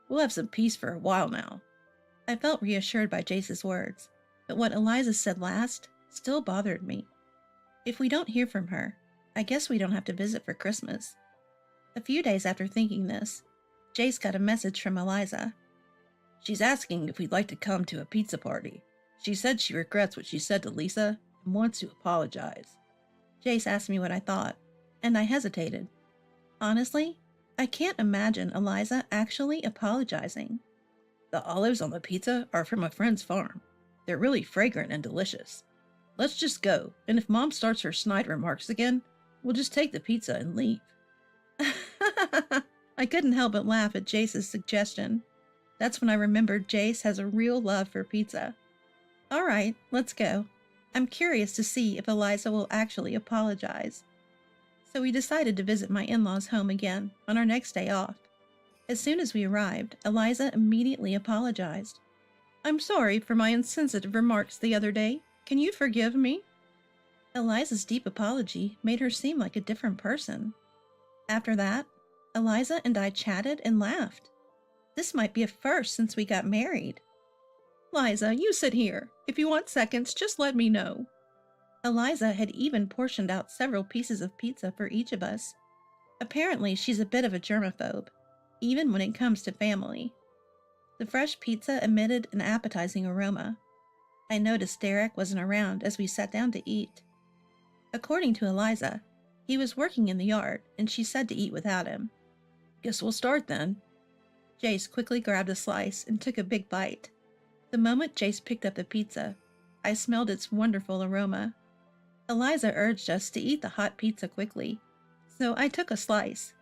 We'll have some peace for a while now. I felt reassured by Jace's words, but what Eliza said last still bothered me. If we don't hear from her, I guess we don't have to visit for Christmas. A few days after thinking this, Jace got a message from Eliza. She's asking if we'd like to come to a pizza party. She said she regrets what she said to Lisa and wants to apologize. Jace asked me what I thought, and I hesitated. Honestly, I can't imagine Eliza actually apologizing. The olives on the pizza are from a friend's farm. They're really fragrant and delicious. Let's just go, and if Mom starts her snide remarks again, we'll just take the pizza and leave. I couldn't help but laugh at Jace's suggestion. That's when I remembered Jace has a real love for pizza. All right, let's go. I'm curious to see if Eliza will actually apologize. So we decided to visit my in-laws' home again on our next day off. As soon as we arrived, Eliza immediately apologized. I'm sorry for my insensitive remarks the other day. Can you forgive me? Eliza's deep apology made her seem like a different person. After that, Eliza and I chatted and laughed. This might be a first since we got married. Liza, you sit here. If you want seconds, just let me know. Eliza had even portioned out several pieces of pizza for each of us. Apparently, she's a bit of a germaphobe, even when it comes to family. The fresh pizza emitted an appetizing aroma. I noticed Derek wasn't around as we sat down to eat. According to Eliza, he was working in the yard, and she said to eat without him. Guess we'll start then. Jace quickly grabbed a slice and took a big bite. The moment Jace picked up the pizza, I smelled its wonderful aroma. Eliza urged us to eat the hot pizza quickly, so I took a slice.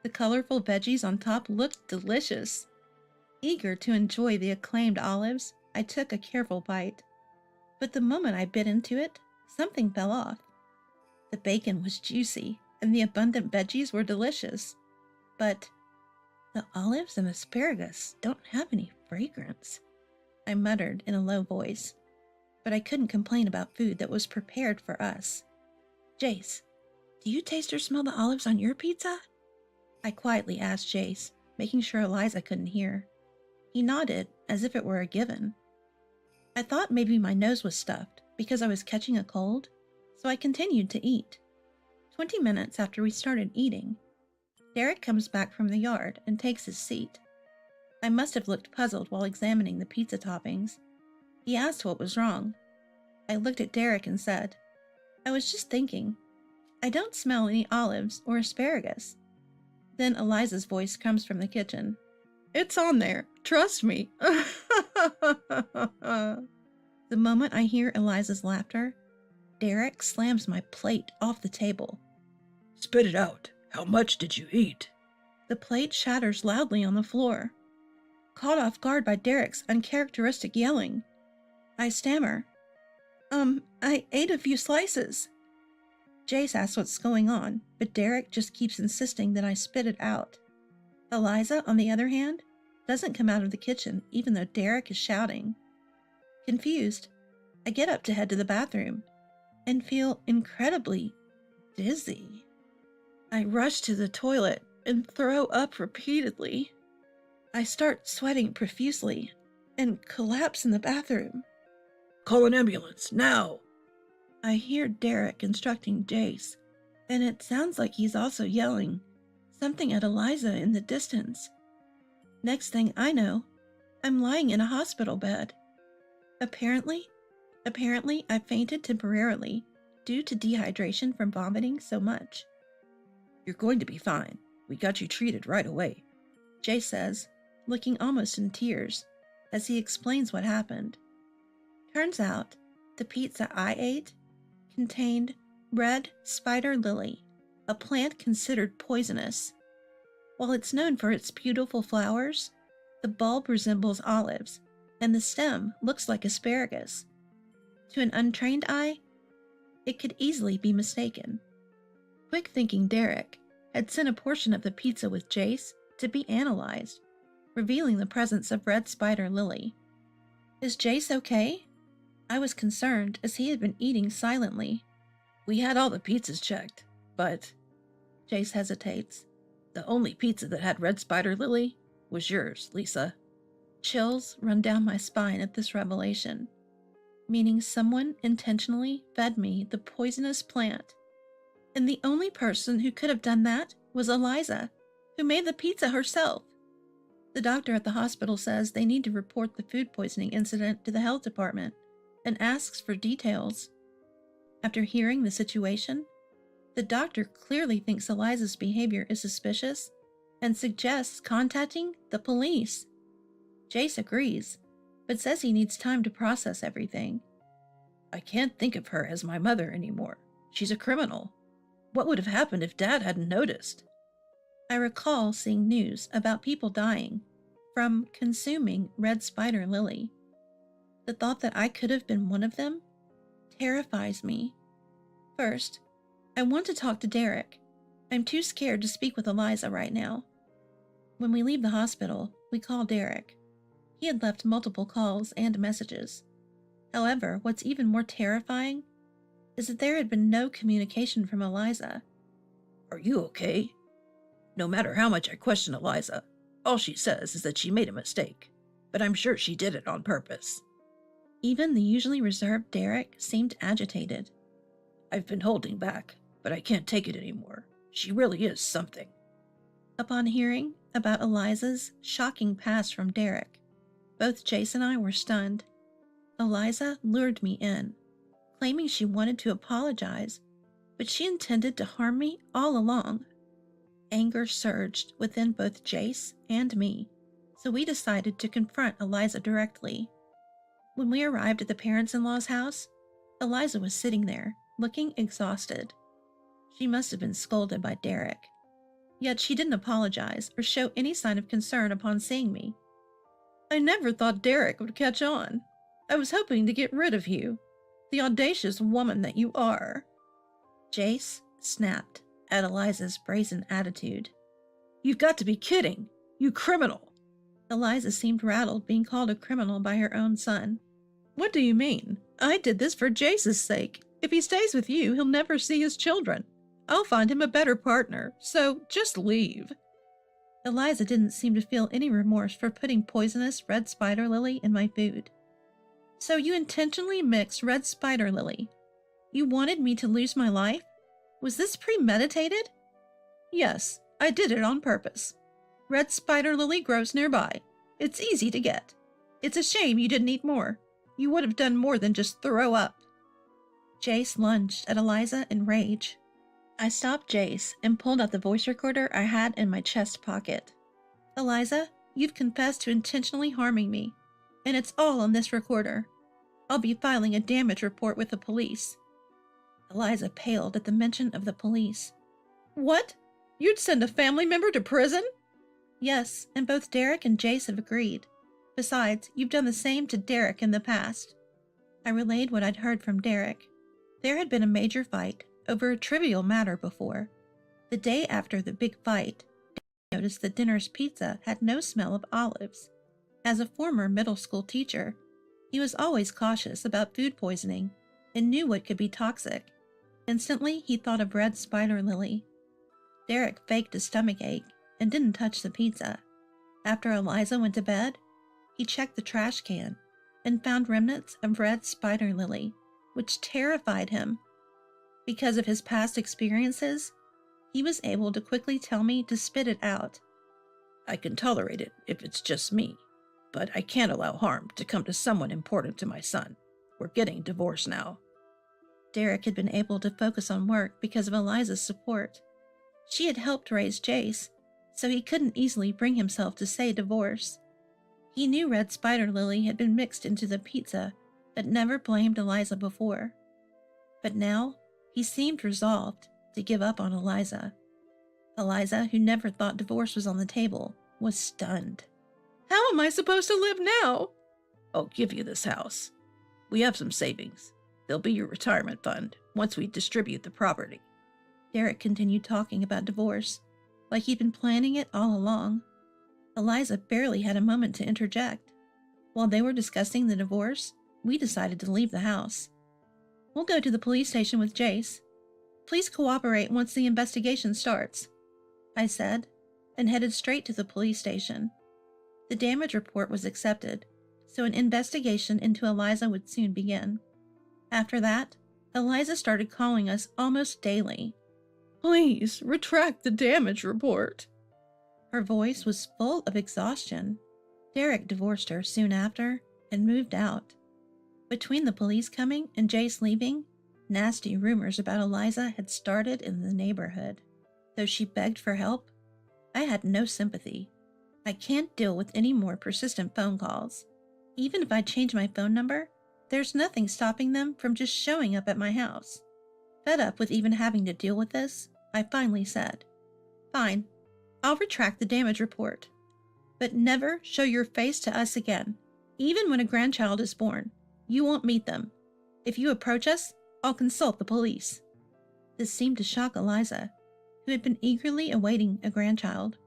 The colorful veggies on top looked delicious. Eager to enjoy the acclaimed olives, I took a careful bite. But the moment I bit into it, something fell off. The bacon was juicy, and the abundant veggies were delicious. But the olives and asparagus don't have any fragrance, I muttered in a low voice. But I couldn't complain about food that was prepared for us. Jace, do you taste or smell the olives on your pizza? I quietly asked Jace, making sure Eliza couldn't hear. He nodded, as if it were a given. I thought maybe my nose was stuffed because I was catching a cold, so I continued to eat. 20 minutes after we started eating, Derek comes back from the yard and takes his seat. I must have looked puzzled while examining the pizza toppings. He asked what was wrong. I looked at Derek and said, I was just thinking. I don't smell any olives or asparagus. Then Eliza's voice comes from the kitchen. It's on there. Trust me. The moment I hear Eliza's laughter, Derek slams my plate off the table. Spit it out. How much did you eat? The plate shatters loudly on the floor. Caught off guard by Derek's uncharacteristic yelling, I stammer. I ate a few slices. Jace asks what's going on, but Derek just keeps insisting that I spit it out. Eliza, on the other hand, doesn't come out of the kitchen even though Derek is shouting. Confused, I get up to head to the bathroom and feel incredibly dizzy. I rush to the toilet and throw up repeatedly. I start sweating profusely and collapse in the bathroom. Call an ambulance, now! I hear Derek instructing Jace, and it sounds like he's also yelling something at Eliza in the distance. Next thing I know, I'm lying in a hospital bed. Apparently, I fainted temporarily due to dehydration from vomiting so much. You're going to be fine. We got you treated right away, Jace says, looking almost in tears, as he explains what happened. Turns out, the pizza I ate contained Red spider lily, a plant considered poisonous. While it's known for its beautiful flowers, the bulb resembles olives, and the stem looks like asparagus. To an untrained eye, it could easily be mistaken. Quick-thinking Derek had sent a portion of the pizza with Jace to be analyzed, revealing the presence of red spider lily. Is Jace okay? I was concerned as he had been eating silently. We had all the pizzas checked, but... Jace hesitates. The only pizza that had red spider lily was yours, Lisa. Chills run down my spine at this revelation, meaning someone intentionally fed me the poisonous plant. And the only person who could have done that was Eliza, who made the pizza herself. The doctor at the hospital says they need to report the food poisoning incident to the health department and asks for details. After hearing the situation, the doctor clearly thinks Eliza's behavior is suspicious and suggests contacting the police. Jace agrees, but says he needs time to process everything. I can't think of her as my mother anymore. She's a criminal. What would have happened if Dad hadn't noticed? I recall seeing news about people dying from consuming red spider lily. The thought that I could have been one of them terrifies me. First, I want to talk to Derek. I'm too scared to speak with Eliza right now. When we leave the hospital, we call Derek. He had left multiple calls and messages. However, what's even more terrifying is that there had been no communication from Eliza. Are you okay? No matter how much I question Eliza, all she says is that she made a mistake, but I'm sure she did it on purpose. Even the usually reserved Derek seemed agitated. I've been holding back, but I can't take it anymore. She really is something. Upon hearing about Eliza's shocking past from Derek, both Jace and I were stunned. Eliza lured me in, claiming she wanted to apologize, but she intended to harm me all along. Anger surged within both Jace and me, so we decided to confront Eliza directly. When we arrived at the parents-in-law's house, Eliza was sitting there, looking exhausted. She must have been scolded by Derek. Yet she didn't apologize or show any sign of concern upon seeing me. I never thought Derek would catch on. I was hoping to get rid of you, the audacious woman that you are. Jace snapped at Eliza's brazen attitude. You've got to be kidding, you criminal. Eliza seemed rattled being called a criminal by her own son. What do you mean? I did this for Jace's sake. If he stays with you, he'll never see his children. I'll find him a better partner, so just leave. Eliza didn't seem to feel any remorse for putting poisonous red spider lily in my food. So you intentionally mixed red spider lily. You wanted me to lose my life? Was this premeditated? Yes, I did it on purpose. Red spider lily grows nearby. It's easy to get. It's a shame you didn't eat more. You would have done more than just throw up. Jace lunged at Eliza in rage. I stopped Jace and pulled out the voice recorder I had in my chest pocket. Eliza, you've confessed to intentionally harming me, and it's all on this recorder. I'll be filing a damage report with the police. Eliza paled at the mention of the police. What? You'd send a family member to prison? Yes, and both Derek and Jace have agreed. Besides, you've done the same to Derek in the past. I relayed what I'd heard from Derek. There had been a major fight over a trivial matter before. The day after the big fight, Derek noticed that dinner's pizza had no smell of olives. As a former middle school teacher, he was always cautious about food poisoning and knew what could be toxic. Instantly, he thought of red spider lily. Derek faked a stomach ache and didn't touch the pizza. After Eliza went to bed, he checked the trash can and found remnants of red spider lily, which terrified him. Because of his past experiences, he was able to quickly tell me to spit it out. I can tolerate it if it's just me, but I can't allow harm to come to someone important to my son. We're getting divorced now. Derek had been able to focus on work because of Eliza's support. She had helped raise Jace, so he couldn't easily bring himself to say divorce. He knew red spider lily had been mixed into the pizza, but never blamed Eliza before. But now, He seemed resolved to give up on Eliza. Eliza, who never thought divorce was on the table, was stunned. How am I supposed to live now? I'll give you this house. We have some savings. They'll be your retirement fund once we distribute the property. Derek continued talking about divorce, like he'd been planning it all along. Eliza barely had a moment to interject. While they were discussing the divorce, we decided to leave the house. We'll go to the police station with Jace. Please cooperate once the investigation starts, I said, and headed straight to the police station. The damage report was accepted, so an investigation into Eliza would soon begin. After that, Eliza started calling us almost daily. Please, retract the damage report. Her voice was full of exhaustion. Derek divorced her soon after and moved out. Between the police coming and Jace leaving, nasty rumors about Eliza had started in the neighborhood. Though she begged for help, I had no sympathy. I can't deal with any more persistent phone calls. Even if I change my phone number, there's nothing stopping them from just showing up at my house. Fed up with even having to deal with this, I finally said, "Fine, I'll retract the damage report. But never show your face to us again. Even when a grandchild is born, you won't meet them. If you approach us, I'll consult the police." This seemed to shock Eliza, who had been eagerly awaiting a grandchild.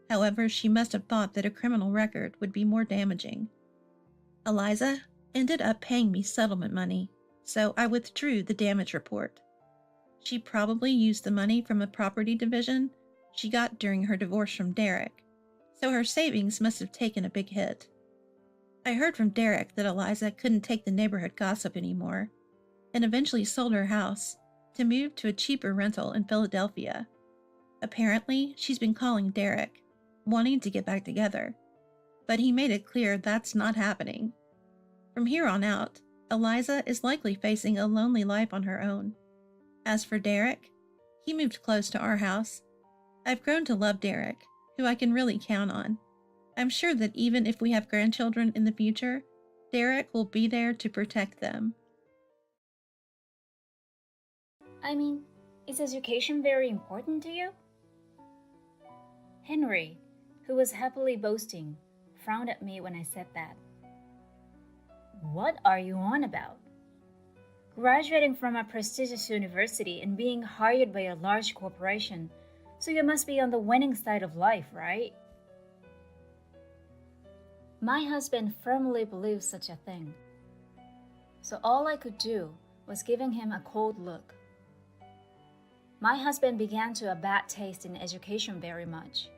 However, she must have thought that a criminal record would be more damaging. Eliza ended up paying me settlement money, so I withdrew the damage report. She probably used the money from a property division she got during her divorce from Derek, so her savings must have taken a big hit. I heard from Derek that Eliza couldn't take the neighborhood gossip anymore, and eventually sold her house to move to a cheaper rental in Philadelphia. Apparently, she's been calling Derek, wanting to get back together, but he made it clear that's not happening. From here on out, Eliza is likely facing a lonely life on her own. As for Derek, he moved close to our house. I've grown to love Derek, who I can really count on. I'm sure that even if we have grandchildren in the future, Derek will be there to protect them. I mean, is education very important to you? Henry, who was happily boasting, frowned at me when I said that. What are you on about? Graduating from a prestigious university and being hired by a large corporation, so you must be on the winning side of life, right? My husband firmly believes such a thing. So all I could do was giving him a cold look. My husband began to have a bad taste in education very much.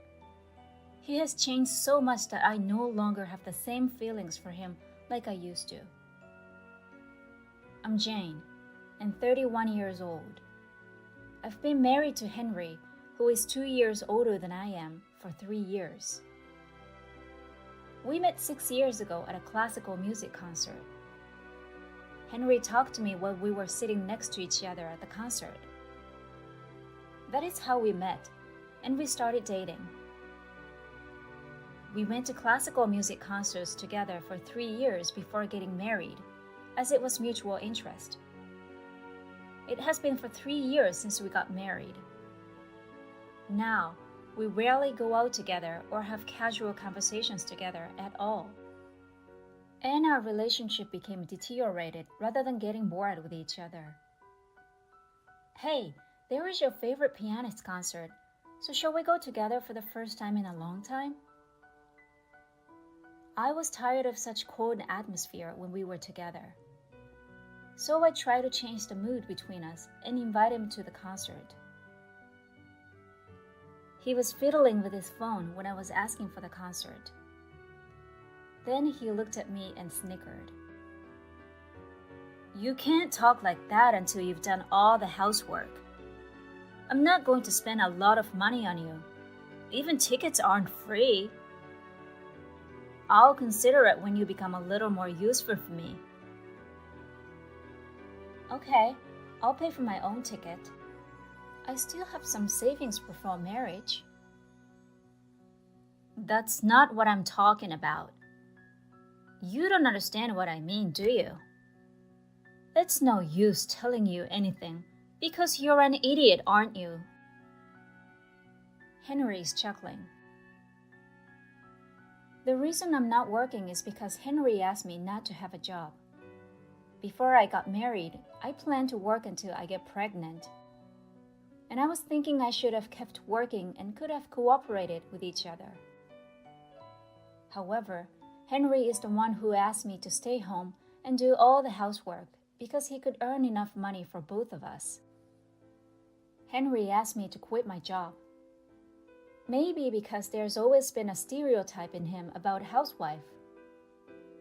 He has changed so much that I no longer have the same feelings for him like I used to. I'm Jane, and 31 years old. I've been married to Henry, who is 2 years older than I am, for 3 years. We met 6 years ago at a classical music concert. Henry talked to me while we were sitting next to each other at the concert. That is how we met, and we started dating. We went to classical music concerts together for 3 years before getting married, as it was mutual interest. It has been for 3 years since we got married. Now, we rarely go out together or have casual conversations together at all. And our relationship became deteriorated rather than getting bored with each other. Hey, there is your favorite pianist concert, so shall we go together for the first time in a long time? I was tired of such cold atmosphere when we were together. So I tried to change the mood between us and invite him to the concert. He was fiddling with his phone when I was asking for the concert. Then he looked at me and snickered. You can't talk like that until you've done all the housework. I'm not going to spend a lot of money on you. Even tickets aren't free. I'll consider it when you become a little more useful for me. Okay, I'll pay for my own ticket. I still have some savings before marriage. That's not what I'm talking about. You don't understand what I mean, do you? It's no use telling you anything Because you're an idiot, aren't you? Henry is chuckling. The reason I'm not working is because Henry asked me not to have a job. Before I got married, I planned to work until I get pregnant. And I was thinking I should have kept working and could have cooperated with each other. However, Henry is the one who asked me to stay home and do all the housework because he could earn enough money for both of us. Henry asked me to quit my job. Maybe because there's always been a stereotype in him about housewife.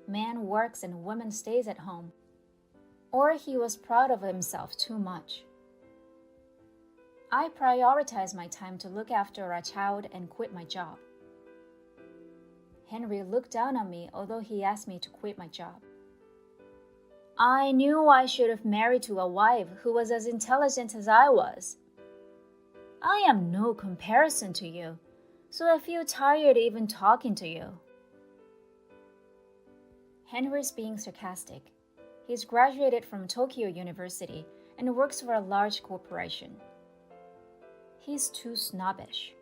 Man works and woman stays at home. Or he was proud of himself too much. I prioritized my time to look after our child and quit my job. Henry looked down on me although he asked me to quit my job. I knew I should have married to a wife who was as intelligent as I was. I am no comparison to you, so I feel tired even talking to you. Henry's being sarcastic. He's graduated from Tokyo University and works for a large corporation. He's too snobbish.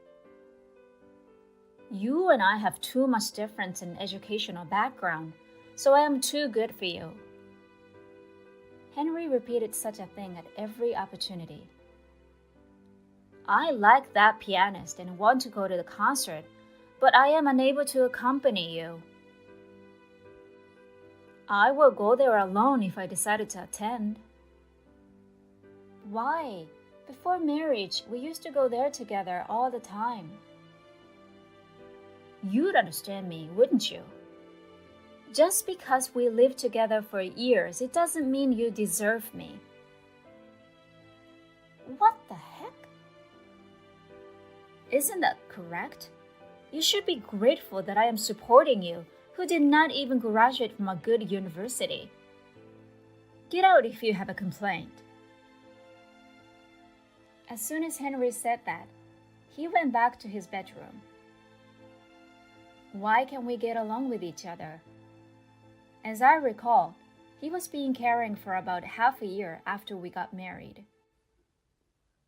You and I have too much difference in educational background, so I am too good for you. Henry repeated such a thing at every opportunity. I like that pianist and want to go to the concert, but I am unable to accompany you. I will go there alone if I decided to attend. Why? Before marriage, we used to go there together all the time. You'd understand me, wouldn't you? Just because we lived together for years, it doesn't mean you deserve me. What the heck? Isn't that correct? You should be grateful that I am supporting you, who did not even graduate from a good university. Get out if you have a complaint. As soon as Henry said that, he went back to his bedroom. Why can't we get along with each other? As I recall, he was being caring for about half a year after we got married.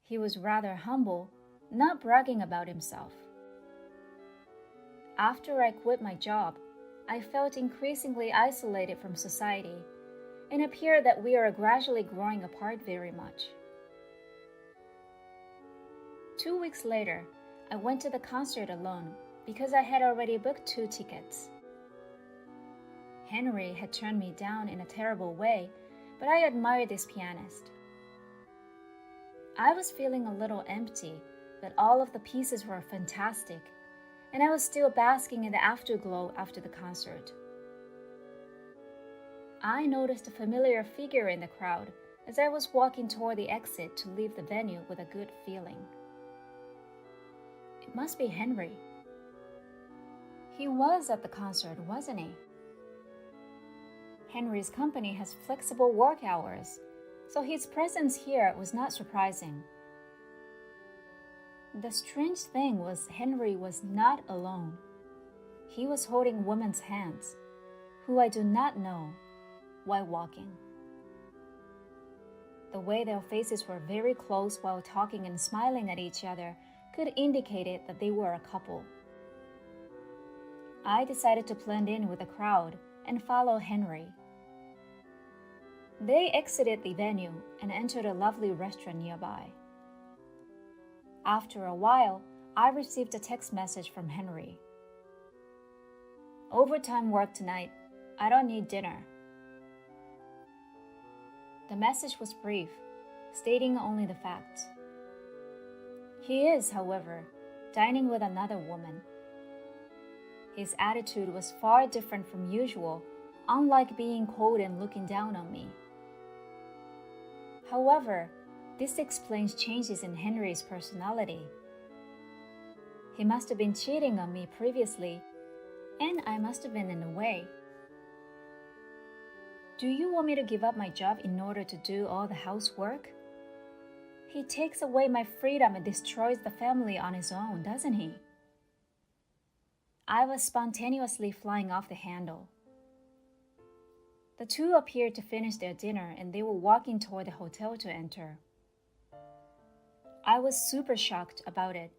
He was rather humble, not bragging about himself. After I quit my job, I felt increasingly isolated from society and appeared that we are gradually growing apart very much. 2 weeks later, I went to the concert alone because I had already booked 2 tickets. Henry had turned me down in a terrible way, but I admired this pianist. I was feeling a little empty, but all of the pieces were fantastic, and I was still basking in the afterglow after the concert. I noticed a familiar figure in the crowd as I was walking toward the exit to leave the venue with a good feeling. It must be Henry. He was at the concert, wasn't he? Henry's company has flexible work hours, so his presence here was not surprising. The strange thing was Henry was not alone. He was holding women's hands, who I do not know, while walking. The way their faces were very close while talking and smiling at each other could indicate that they were a couple. I decided to blend in with the crowd and follow Henry. They exited the venue and entered a lovely restaurant nearby. After a while, I received a text message from Henry. Overtime work tonight. I don't need dinner. The message was brief, stating only the facts. He is, however, dining with another woman. His attitude was far different from usual, unlike being cold and looking down on me. However, this explains changes in Henry's personality. He must have been cheating on me previously, and I must have been in the way. Do you want me to give up my job in order to do all the housework? He takes away my freedom and destroys the family on his own, doesn't he? I was spontaneously flying off the handle. The two appeared to finish their dinner and they were walking toward the hotel to enter. I was super shocked about it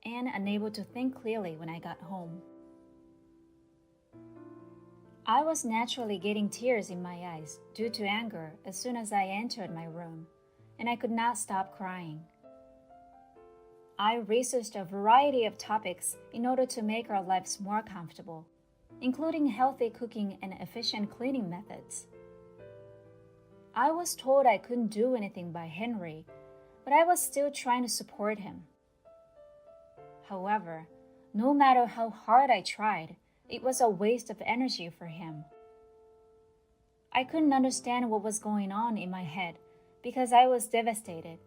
and unable to think clearly when I got home. I was naturally getting tears in my eyes due to anger as soon as I entered my room, and I could not stop crying. I researched a variety of topics in order to make our lives more comfortable, including healthy cooking and efficient cleaning methods. I was told I couldn't do anything by Henry, but I was still trying to support him. However, no matter how hard I tried, it was a waste of energy for him. I couldn't understand what was going on in my head because I was devastated,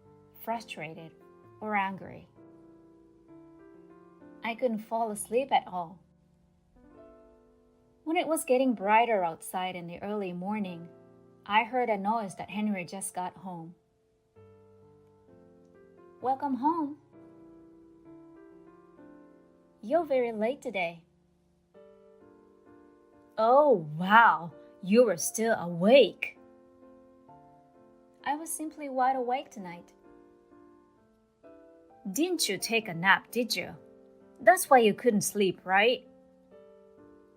frustrated, or angry. I couldn't fall asleep at all. When it was getting brighter outside in the early morning, I heard a noise that Henry just got home. "Welcome home." "You're very late today." "Oh, wow, you were still awake." "I was simply wide awake tonight." "Didn't you take a nap, did you? That's why you couldn't sleep, right?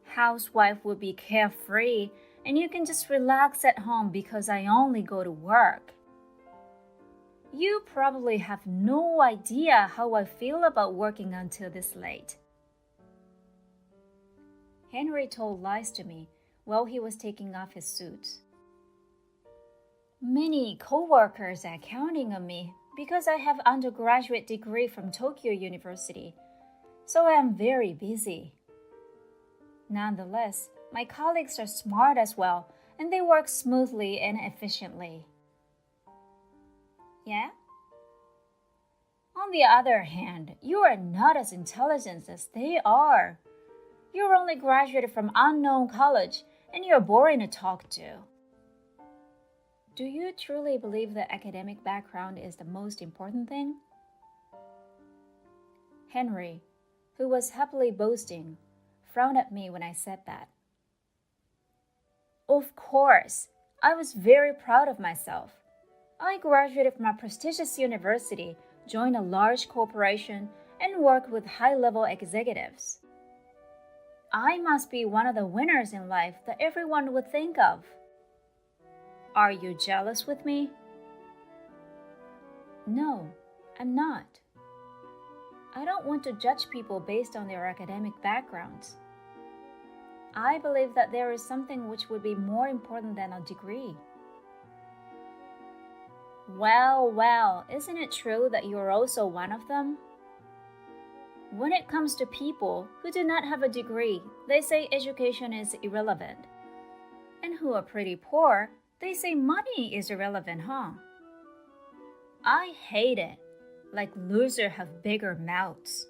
Housewife would be carefree, and you can just relax at home because I only go to work. You probably have no idea how I feel about working until this late." Henry told lies to me while he was taking off his suit. Many co-workers are counting on me because I have an undergraduate degree from Tokyo University, so I am very busy. Nonetheless, my colleagues are smart as well, and they work smoothly and efficiently. Yeah? On the other hand, you are not as intelligent as they are. You're only graduated from unknown college, and you're boring to talk to. Do you truly believe that academic background is the most important thing? Henry, who was happily boasting, frowned at me when I said that. Of course, I was very proud of myself. I graduated from a prestigious university, joined a large corporation, and worked with high-level executives. I must be one of the winners in life that everyone would think of. Are you jealous with me? No, I'm not. I don't want to judge people based on their academic backgrounds. I believe that there is something which would be more important than a degree. Well, isn't it true that you're also one of them? When it comes to people who do not have a degree, they say education is irrelevant. And who are pretty poor, they say money is irrelevant, huh? I hate it. Like losers have bigger mouths.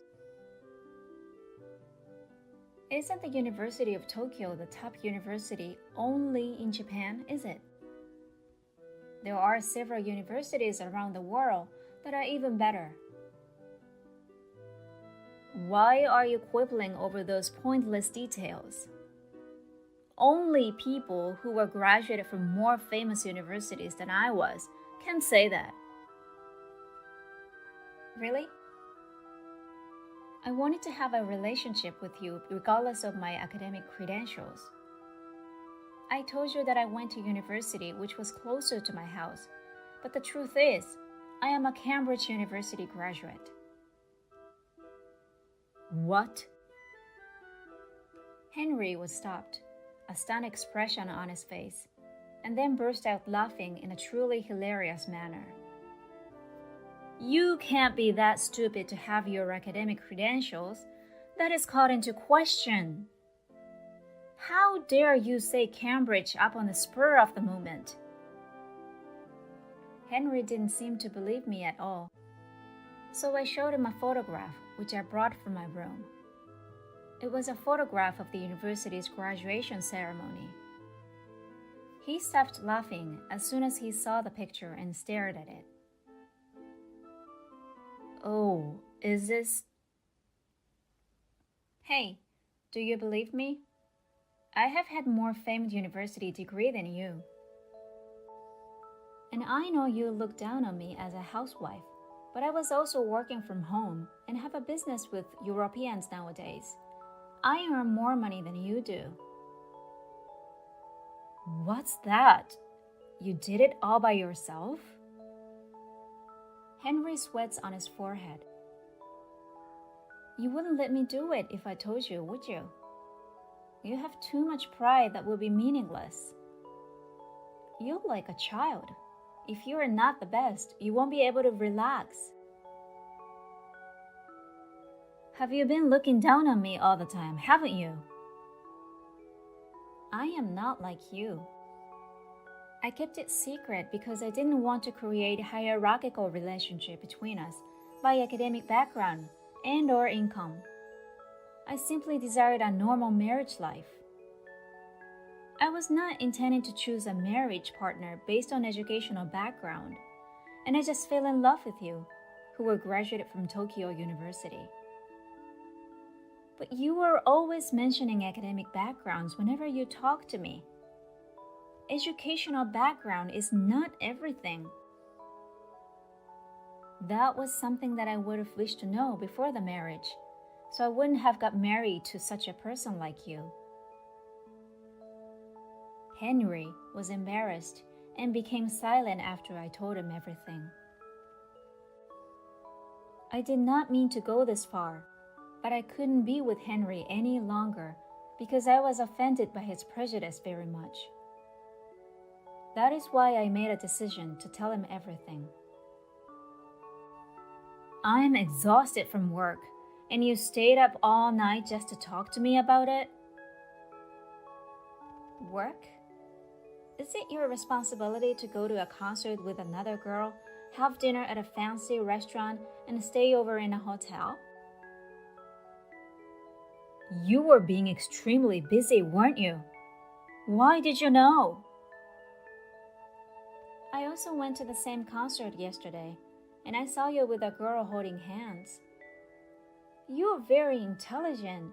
Isn't the University of Tokyo the top university only in Japan, is it? There are several universities around the world that are even better. Why are you quibbling over those pointless details? Only people who were graduated from more famous universities than I was can say that. Really? I wanted to have a relationship with you regardless of my academic credentials. I told you that I went to university which was closer to my house, but the truth is, I am a Cambridge University graduate. What? Henry was stopped, a stunned expression on his face, and then burst out laughing in a truly hilarious manner. You can't be that stupid to have your academic credentials. That is called into question. How dare you say Cambridge up on the spur of the moment? Henry didn't seem to believe me at all, so I showed him a photograph which I brought from my room. It was a photograph of the university's graduation ceremony. He stopped laughing as soon as he saw the picture and stared at it. Oh, is this... Hey, do you believe me? I have had more famed university degree than you. And I know you look down on me as a housewife, But I was also working from home and have a business with Europeans nowadays. I earn more money than you do. What's that? You did it all by yourself? Henry sweats on his forehead. You wouldn't let me do it if I told you, would you? You have too much pride that will be meaningless. You're like a child. If you are not the best, you won't be able to relax. Have you been looking down on me all the time, haven't you? I am not like you. I kept it secret because I didn't want to create a hierarchical relationship between us by academic background and/or income. I simply desired a normal marriage life. I was not intending to choose a marriage partner based on educational background, and I just fell in love with you, who were graduated from Tokyo University. But you were always mentioning academic backgrounds whenever you talk to me. Educational background is not everything. That was something that I would have wished to know before the marriage, so I wouldn't have got married to such a person like you. Henry was embarrassed and became silent after I told him everything. I did not mean to go this far, but I couldn't be with Henry any longer because I was offended by his prejudice very much. That is why I made a decision to tell him everything. I'm exhausted from work, and you stayed up all night just to talk to me about it? Work? Is it your responsibility to go to a concert with another girl, have dinner at a fancy restaurant, and stay over in a hotel? You were being extremely busy, weren't you? Why did you know? I also went to the same concert yesterday, and I saw you with a girl holding hands. You are very intelligent,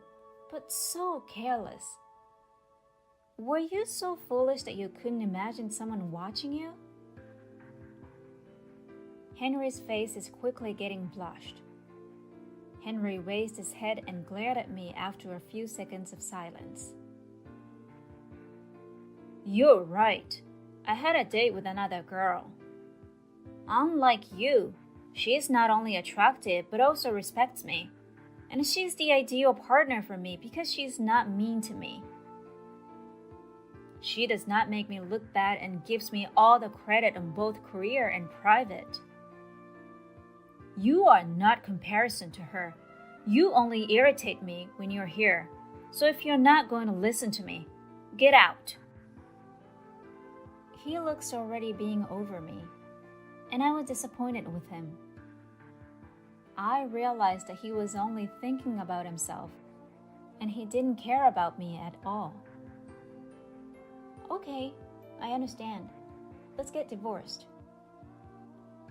but so careless. Were you so foolish that you couldn't imagine someone watching you? Henry's face is quickly getting blushed. Henry raised his head and glared at me after a few seconds of silence. You're right. I had a date with another girl. Unlike you, she is not only attractive but also respects me. And she's the ideal partner for me because she's not mean to me. She does not make me look bad and gives me all the credit on both career and private. You are not comparison to her. You only irritate me when you're here. So if you're not going to listen to me, get out. He looks already being over me, and I was disappointed with him. I realized that he was only thinking about himself, and he didn't care about me at all. Okay, I understand. Let's get divorced.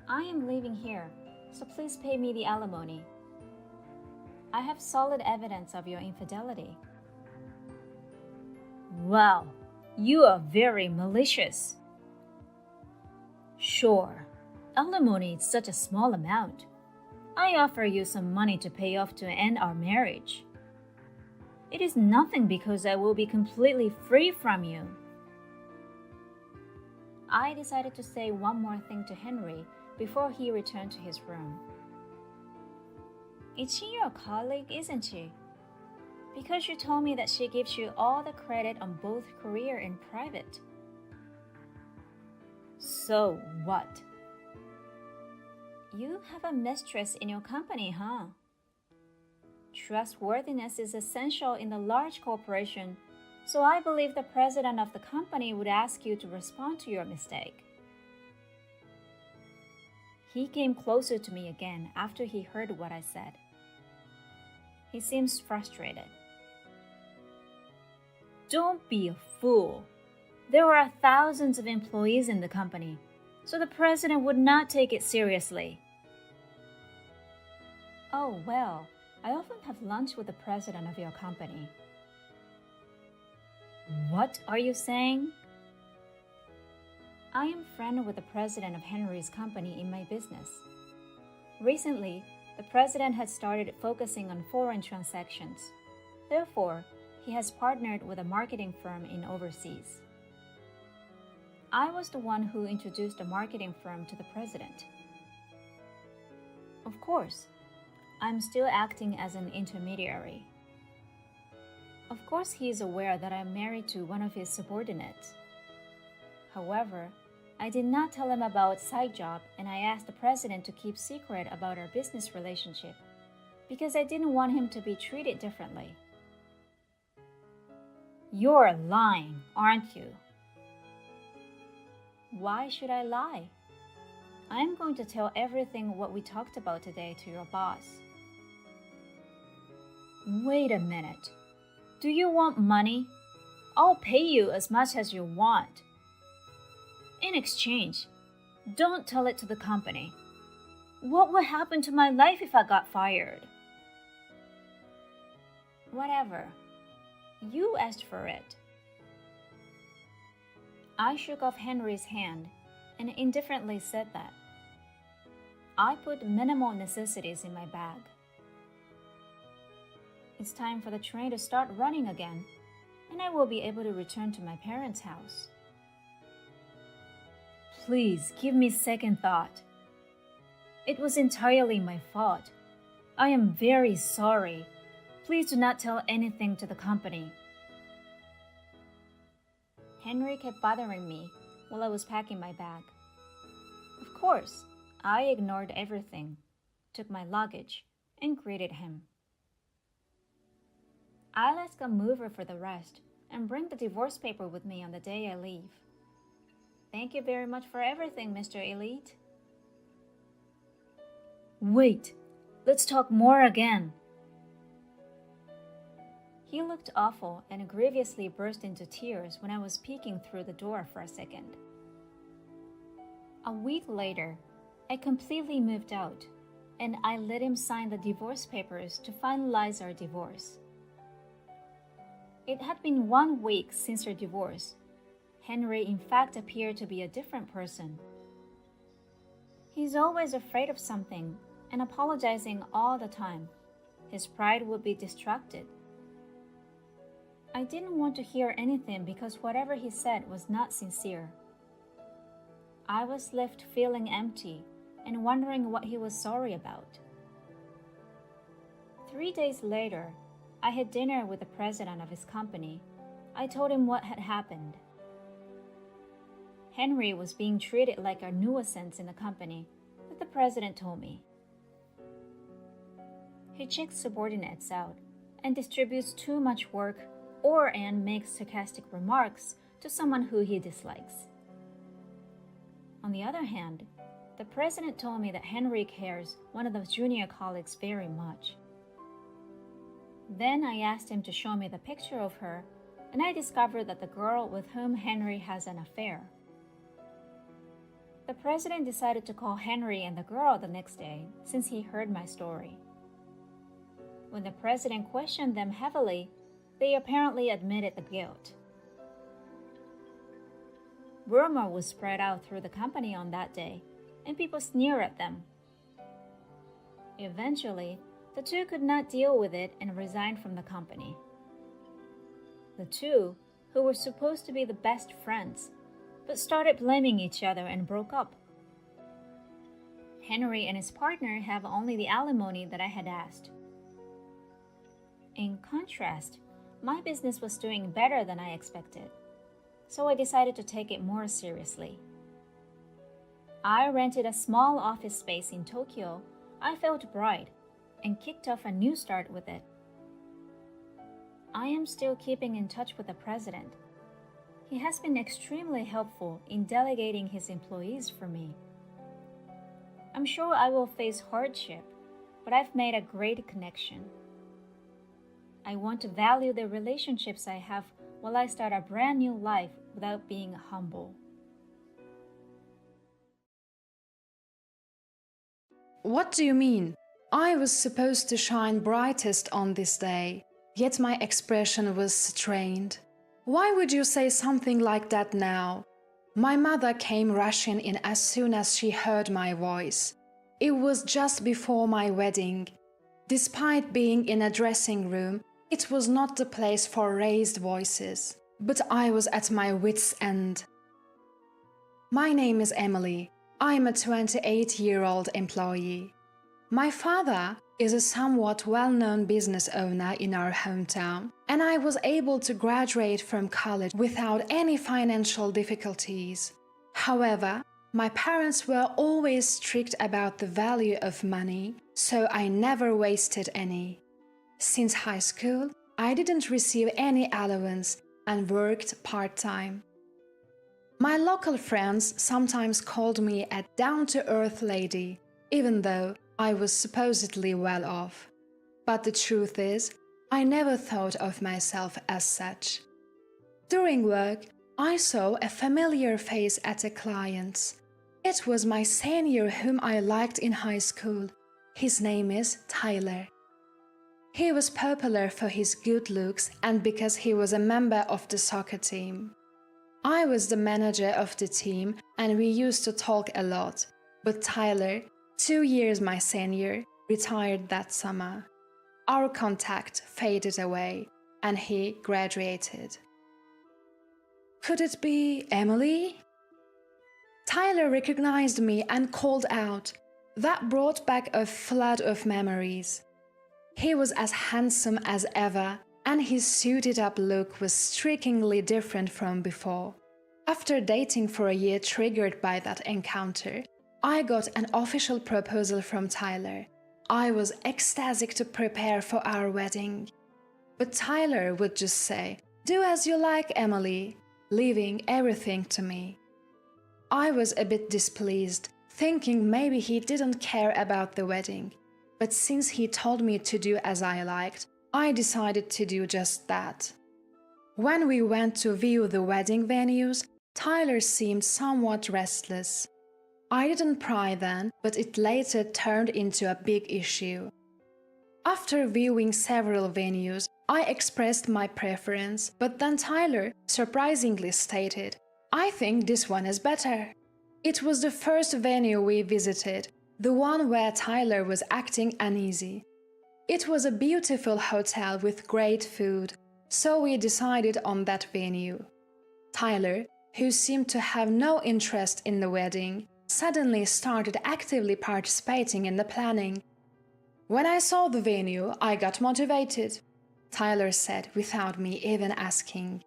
I am leaving here, so please pay me the alimony. I have solid evidence of your infidelity. Wow, you are very malicious. Sure, alimony is such a small amount. I offer you some money to pay off to end our marriage. It is nothing because I will be completely free from you. I decided to say one more thing to Henry before he returned to his room. Is she your colleague, isn't she? Because you told me that she gives you all the credit on both career and private. So what? You have a mistress in your company, huh? Trustworthiness is essential in a large corporation, so I believe the president of the company would ask you to respond to your mistake. He came closer to me again after he heard what I said. He seems frustrated. Don't be a fool. There are thousands of employees in the company, so the president would not take it seriously. Oh, well, I often have lunch with the president of your company. What are you saying? I am friend with the president of Henry's company in my business. Recently, the president had started focusing on foreign transactions. Therefore, he has partnered with a marketing firm in overseas. I was the one who introduced the marketing firm to the president. Of course, I'm still acting as an intermediary. Of course, he is aware that I'm married to one of his subordinates. However, I did not tell him about side job, and I asked the president to keep secret about our business relationship because I didn't want him to be treated differently. You're lying, aren't you? Why should I lie? I'm going to tell everything what we talked about today to your boss. Wait a minute. Do you want money? I'll pay you as much as you want. In exchange, don't tell it to the company. What would happen to my life if I got fired? Whatever. You asked for it. I shook off Henry's hand and indifferently said that. I put minimal necessities in my bag. It's time for the train to start running again, and I will be able to return to my parents' house. Please give me second thought. It was entirely my fault. I am very sorry. Please do not tell anything to the company. Henry kept bothering me while I was packing my bag. Of course, I ignored everything, took my luggage, and greeted him. I'll ask a mover for the rest and bring the divorce paper with me on the day I leave. Thank you very much for everything, Mr. Elite. Wait, let's talk more again. He looked awful and grievously burst into tears when I was peeking through the door for a second. A week later, I completely moved out, and I let him sign the divorce papers to finalize our divorce. It had been 1 week since our divorce. Henry, in fact, appeared to be a different person. He's always afraid of something and apologizing all the time. His pride would be distracted. I didn't want to hear anything because whatever he said was not sincere. I was left feeling empty and wondering what he was sorry about. 3 days later, I had dinner with the president of his company. I told him what had happened. Henry was being treated like a nuisance in the company, but the president told me. He checks subordinates out and distributes too much work and makes sarcastic remarks to someone who he dislikes. On the other hand, the president told me that Henry cares one of the junior colleagues very much. Then I asked him to show me the picture of her, and I discovered that the girl with whom Henry has an affair. The president decided to call Henry and the girl the next day since he heard my story. When the president questioned them heavily, they apparently admitted the guilt. Rumor was spread out through the company on that day, and people sneered at them. Eventually, the two could not deal with it and resigned from the company. The two, who were supposed to be the best friends, but started blaming each other and broke up. Henry and his partner have only the alimony that I had asked. In contrast, my business was doing better than I expected, so I decided to take it more seriously. I rented a small office space in Tokyo. I felt bright and kicked off a new start with it. I am still keeping in touch with the president. He has been extremely helpful in delegating his employees for me. I'm sure I will face hardship, but I've made a great connection. I want to value the relationships I have while I start a brand new life without being humble. What do you mean? I was supposed to shine brightest on this day, yet my expression was strained. Why would you say something like that now? My mother came rushing in as soon as she heard my voice. It was just before my wedding. Despite being in a dressing room, it was not the place for raised voices, but I was at my wits' end. My name is Emily. I'm a 28-year-old employee. My father is a somewhat well-known business owner in our hometown, and I was able to graduate from college without any financial difficulties. However, my parents were always strict about the value of money, so I never wasted any. Since high school, I didn't receive any allowance and worked part-time. My local friends sometimes called me a down-to-earth lady, even though I was supposedly well off. But the truth is, I never thought of myself as such. During work, I saw a familiar face at a client's. It was my senior whom I liked in high school. His name is Tyler. He was popular for his good looks and because he was a member of the soccer team. I was the manager of the team and we used to talk a lot, but Tyler, 2 years my senior, retired that summer. Our contact faded away and he graduated. Could it be Emily? Tyler recognized me and called out. That brought back a flood of memories. He was as handsome as ever, and his suited-up look was strikingly different from before. After dating for a year triggered by that encounter, I got an official proposal from Tyler. I was ecstatic to prepare for our wedding. But Tyler would just say, "Do as you like, Emily," leaving everything to me. I was a bit displeased, thinking maybe he didn't care about the wedding. But since he told me to do as I liked, I decided to do just that. When we went to view the wedding venues, Tyler seemed somewhat restless. I didn't pry then, but it later turned into a big issue. After viewing several venues, I expressed my preference, but then Tyler surprisingly stated, "I think this one is better." It was the first venue we visited, the one where Tyler was acting uneasy. It was a beautiful hotel with great food, so we decided on that venue. Tyler, who seemed to have no interest in the wedding, suddenly started actively participating in the planning. "When I saw the venue, I got motivated," Tyler said without me even asking.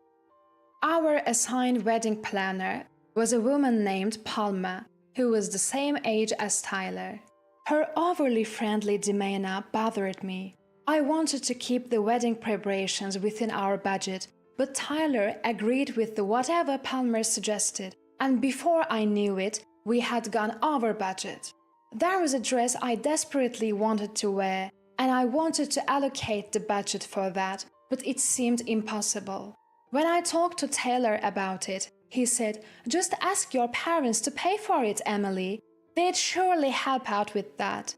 Our assigned wedding planner was a woman named Palma, who was the same age as Tyler. Her overly friendly demeanor bothered me. I wanted to keep the wedding preparations within our budget, but Tyler agreed with whatever Palmer suggested, and before I knew it, we had gone over budget. There was a dress I desperately wanted to wear, and I wanted to allocate the budget for that, but it seemed impossible. When I talked to Taylor about it, he said, "Just ask your parents to pay for it, Emily. They'd surely help out with that."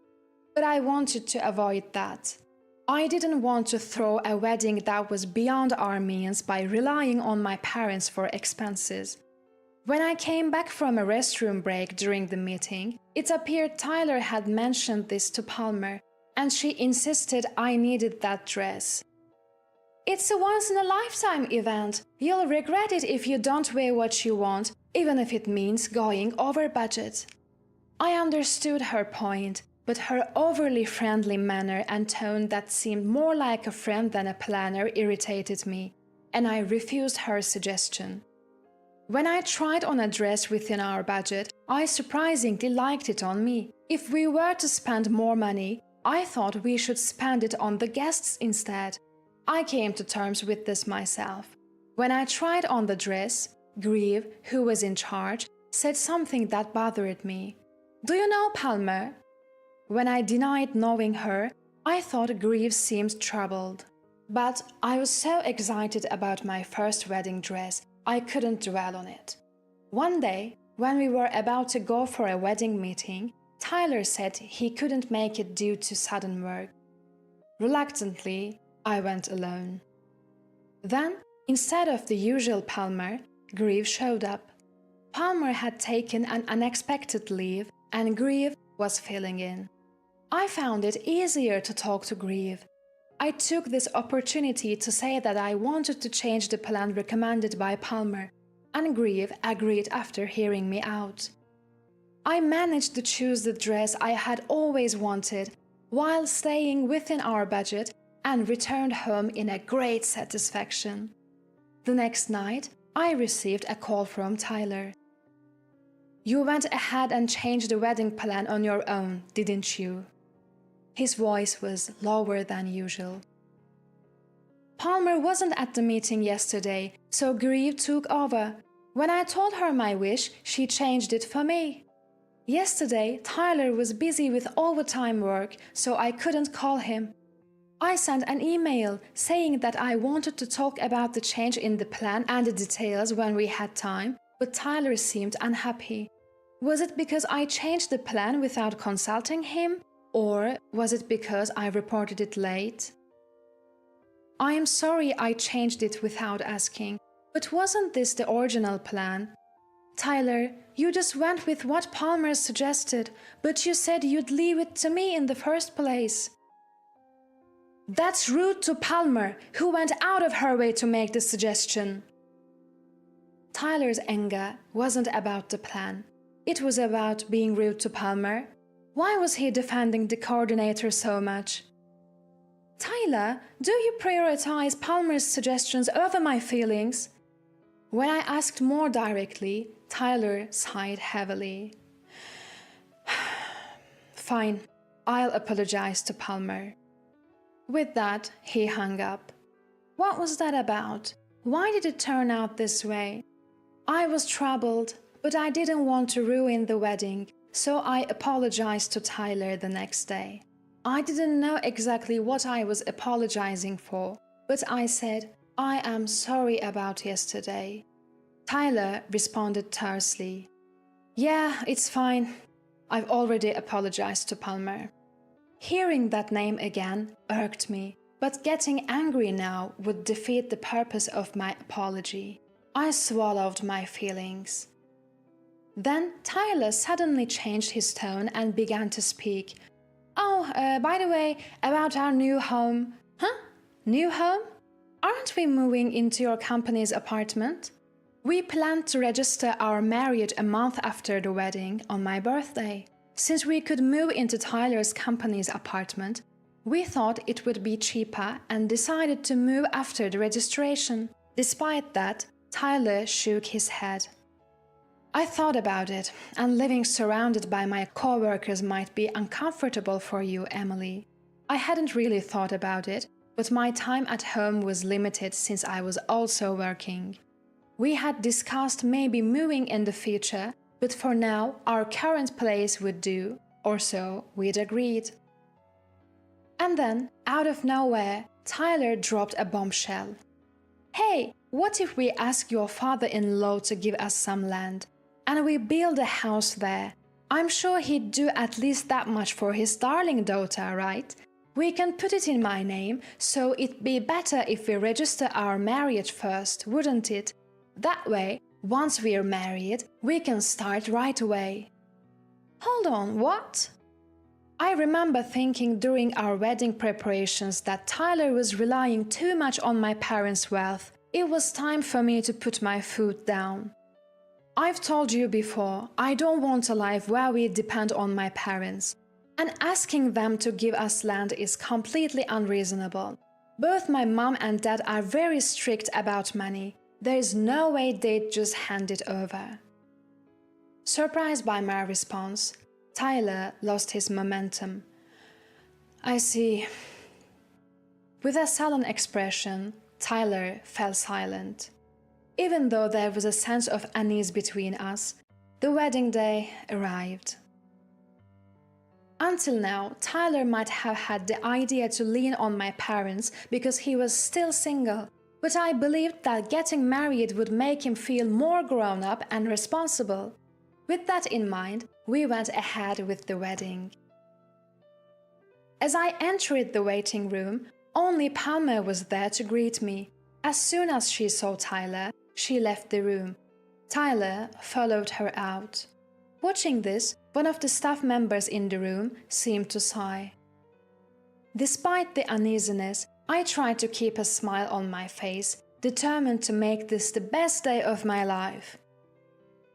But I wanted to avoid that. I didn't want to throw a wedding that was beyond our means by relying on my parents for expenses. When I came back from a restroom break during the meeting, it appeared Tyler had mentioned this to Palmer, and she insisted I needed that dress. "It's a once-in-a-lifetime event. You'll regret it if you don't wear what you want, even if it means going over budget." I understood her point, but her overly friendly manner and tone that seemed more like a friend than a planner irritated me, and I refused her suggestion. When I tried on a dress within our budget, I surprisingly liked it on me. If we were to spend more money, I thought we should spend it on the guests instead. I came to terms with this myself. When I tried on the dress, Grieve, who was in charge, said something that bothered me. "Do you know Palmer?" When I denied knowing her, I thought Grieve seemed troubled. But I was so excited about my first wedding dress, I couldn't dwell on it. One day, when we were about to go for a wedding meeting, Tyler said he couldn't make it due to sudden work. Reluctantly, I went alone. Then, instead of the usual Palmer, Grieve showed up. Palmer had taken an unexpected leave, and Grieve was filling in. I found it easier to talk to Grieve. I took this opportunity to say that I wanted to change the plan recommended by Palmer, and Grieve agreed after hearing me out. I managed to choose the dress I had always wanted while staying within our budget and returned home in a great satisfaction. The next night, I received a call from Tyler. "You went ahead and changed the wedding plan on your own, didn't you?" His voice was lower than usual. "Palmer wasn't at the meeting yesterday, so Grieve took over. When I told her my wish, she changed it for me. Yesterday, Tyler was busy with overtime work, so I couldn't call him. I sent an email saying that I wanted to talk about the change in the plan and the details when we had time, but Tyler seemed unhappy. Was it because I changed the plan without consulting him, or was it because I reported it late? I am sorry I changed it without asking, but wasn't this the original plan? Tyler, you just went with what Palmer suggested, but you said you'd leave it to me in the first place." "That's rude to Palmer, who went out of her way to make the suggestion." Tyler's anger wasn't about the plan. It was about being rude to Palmer. Why was he defending the coordinator so much? "Tyler, do you prioritize Palmer's suggestions over my feelings?" When I asked more directly, Tyler sighed heavily. "Fine, I'll apologize to Palmer." With that, he hung up. What was that about? Why did it turn out this way? I was troubled, but I didn't want to ruin the wedding, so I apologized to Tyler the next day. I didn't know exactly what I was apologizing for, but I said, "I am sorry about yesterday." Tyler responded tersely, "Yeah, it's fine. I've already apologized to Palmer." Hearing that name again irked me, but getting angry now would defeat the purpose of my apology. I swallowed my feelings. Then Tyler suddenly changed his tone and began to speak. "Oh, by the way, about our new home." "Huh? New home? Aren't we moving into your company's apartment? We planned to register our marriage a month after the wedding on my birthday. Since we could move into Tyler's company's apartment, we thought it would be cheaper and decided to move after the registration." Despite that, Tyler shook his head. "I thought about it, and living surrounded by my co-workers might be uncomfortable for you, Emily. I hadn't really thought about it, but my time at home was limited since I was also working. We had discussed maybe moving in the future, but for now our current place would do, or so we'd agreed." And then, out of nowhere, Tyler dropped a bombshell. "Hey, what if we ask your father-in-law to give us some land, and we build a house there? I'm sure he'd do at least that much for his darling daughter, right? We can put it in my name, so it'd be better if we register our marriage first, wouldn't it? That way, once we're married, we can start right away." "Hold on, what?" I remember thinking during our wedding preparations that Tyler was relying too much on my parents' wealth. It was time for me to put my foot down. "I've told you before, I don't want a life where we depend on my parents, and asking them to give us land is completely unreasonable. Both my mom and dad are very strict about money. There is no way they'd just hand it over." Surprised by my response, Tyler lost his momentum. "I see." With a sullen expression, Tyler fell silent. Even though there was a sense of unease between us, the wedding day arrived. Until now, Tyler might have had the idea to lean on my parents because he was still single, but I believed that getting married would make him feel more grown up and responsible. With that in mind, we went ahead with the wedding. As I entered the waiting room, only Palmer was there to greet me. As soon as she saw Tyler, she left the room. Tyler followed her out. Watching this, one of the staff members in the room seemed to sigh. Despite the uneasiness, I tried to keep a smile on my face, determined to make this the best day of my life.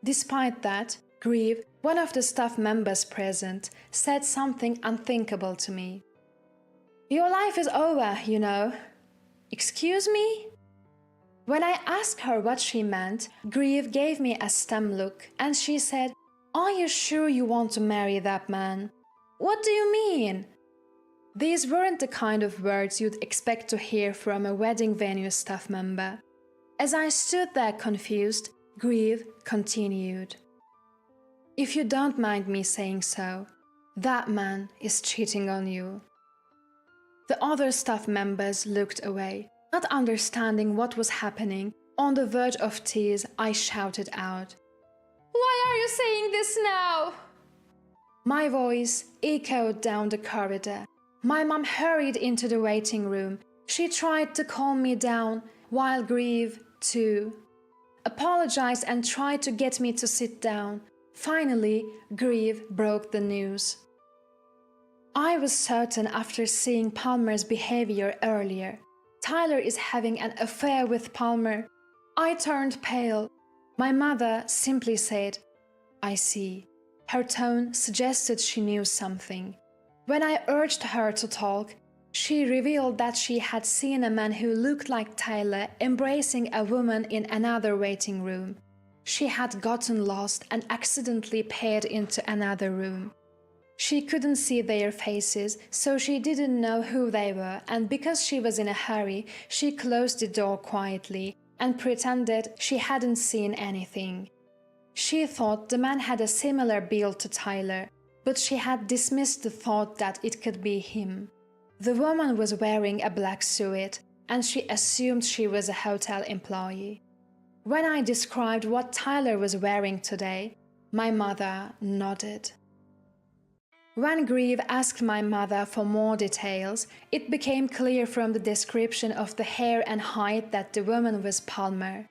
Despite that, Grieve, one of the staff members present, said something unthinkable to me. "Your life is over, you know." "Excuse me?" When I asked her what she meant, Grieve gave me a stem look and she said, "Are you sure you want to marry that man?" "What do you mean?" These weren't the kind of words you'd expect to hear from a wedding venue staff member. As I stood there confused, Grieve continued. "If you don't mind me saying so, that man is cheating on you." The other staff members looked away. Not understanding what was happening, on the verge of tears, I shouted out, "Why are you saying this now?" My voice echoed down the corridor. My mom hurried into the waiting room. She tried to calm me down, while Grieve, too, apologized and tried to get me to sit down. Finally, Grieve broke the news. I was certain after seeing Palmer's behavior earlier. Tyler is having an affair with Palmer. I turned pale. My mother simply said, "I see." Her tone suggested she knew something. When I urged her to talk, she revealed that she had seen a man who looked like Tyler embracing a woman in another waiting room. She had gotten lost and accidentally peered into another room. She couldn't see their faces, so she didn't know who they were, and because she was in a hurry, she closed the door quietly and pretended she hadn't seen anything. She thought the man had a similar build to Tyler, but she had dismissed the thought that it could be him. The woman was wearing a black suit, and she assumed she was a hotel employee. When I described what Tyler was wearing today, my mother nodded. When Grieve asked my mother for more details, it became clear from the description of the hair and height that the woman was Palmer.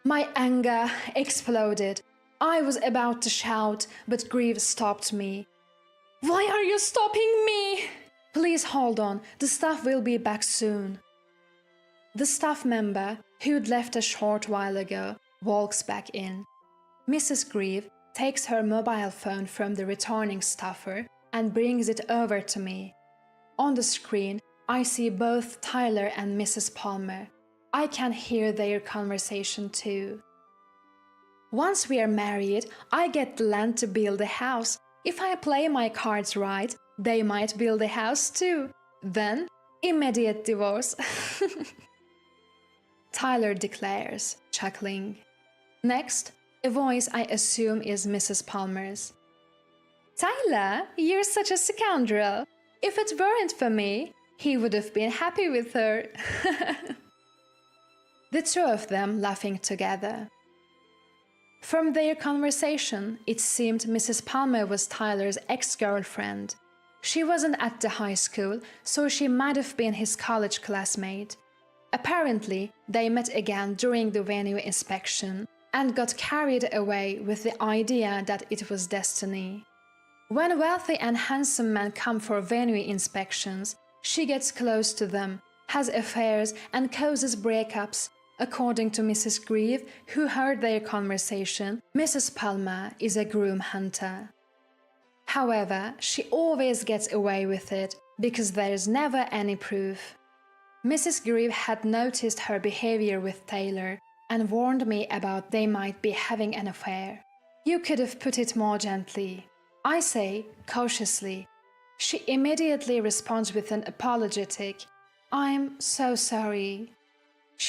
My anger exploded. I was about to shout, but Grieve stopped me. "Why are you stopping me?" "Please hold on, the staff will be back soon." The staff member, who'd left a short while ago, walks back in. Mrs. Grieve takes her mobile phone from the returning staffer and brings it over to me. On the screen, I see both Tyler and Mrs. Palmer. I can hear their conversation too. "Once we are married, I get the land to build a house. If I play my cards right, they might build a house too. Then, immediate divorce." Tyler declares, chuckling. Next, a voice I assume is Mrs. Palmer's. "Tyler, you're such a scoundrel. If it weren't for me, he would have been happy with her." The two of them laughing together. From their conversation, it seemed Mrs. Palmer was Tyler's ex-girlfriend. She wasn't at the high school, so she might have been his college classmate. Apparently, they met again during the venue inspection and got carried away with the idea that it was destiny. When wealthy and handsome men come for venue inspections, she gets close to them, has affairs, and causes breakups. According to Mrs. Grieve, who heard their conversation, Mrs. Palmer is a groom hunter. However, she always gets away with it because there is never any proof. Mrs. Grieve had noticed her behavior with Taylor and warned me about they might be having an affair. "You could have put it more gently," I say, cautiously. She immediately responds with an apologetic, "I'm so sorry."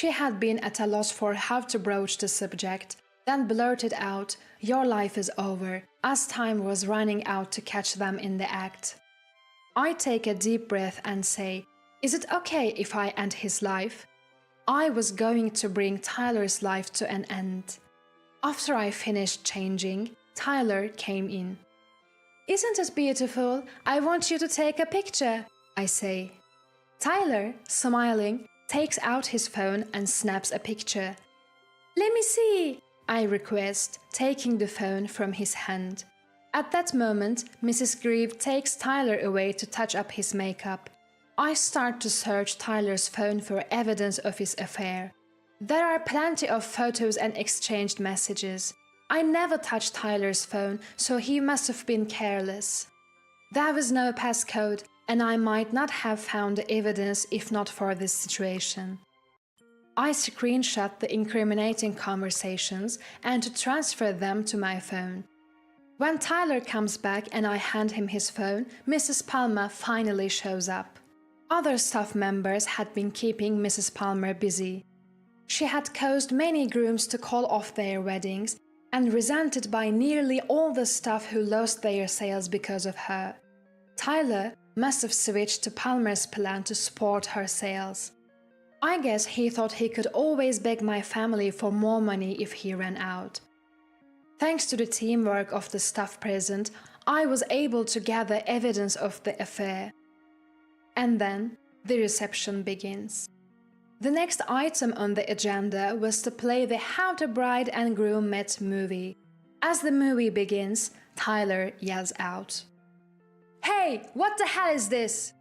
She had been at a loss for how to broach the subject, then blurted out, "Your life is over," as time was running out to catch them in the act. I take a deep breath and say, "Is it okay if I end his life?" I was going to bring Tyler's life to an end. After I finished changing, Tyler came in. "Isn't it beautiful? I want you to take a picture," I say. Tyler, smiling, takes out his phone and snaps a picture. "Let me see," I request, taking the phone from his hand. At that moment, Mrs. Grieve takes Tyler away to touch up his makeup. I start to search Tyler's phone for evidence of his affair. There are plenty of photos and exchanged messages. I never touched Tyler's phone, so he must have been careless. There was no passcode, and I might not have found the evidence if not for this situation. I screenshot the incriminating conversations and to transfer them to my phone. When Tyler comes back and I hand him his phone, Mrs. Palmer finally shows up. Other staff members had been keeping Mrs. Palmer busy. She had caused many grooms to call off their weddings and resented by nearly all the staff who lost their sales because of her. Tyler must have switched to Palmer's plan to support her sales. I guess he thought he could always beg my family for more money if he ran out. Thanks to the teamwork of the staff present, I was able to gather evidence of the affair. And then the reception begins. The next item on the agenda was to play the How the Bride and Groom Met movie. As the movie begins, Tyler yells out, "Hey, what the hell is this?"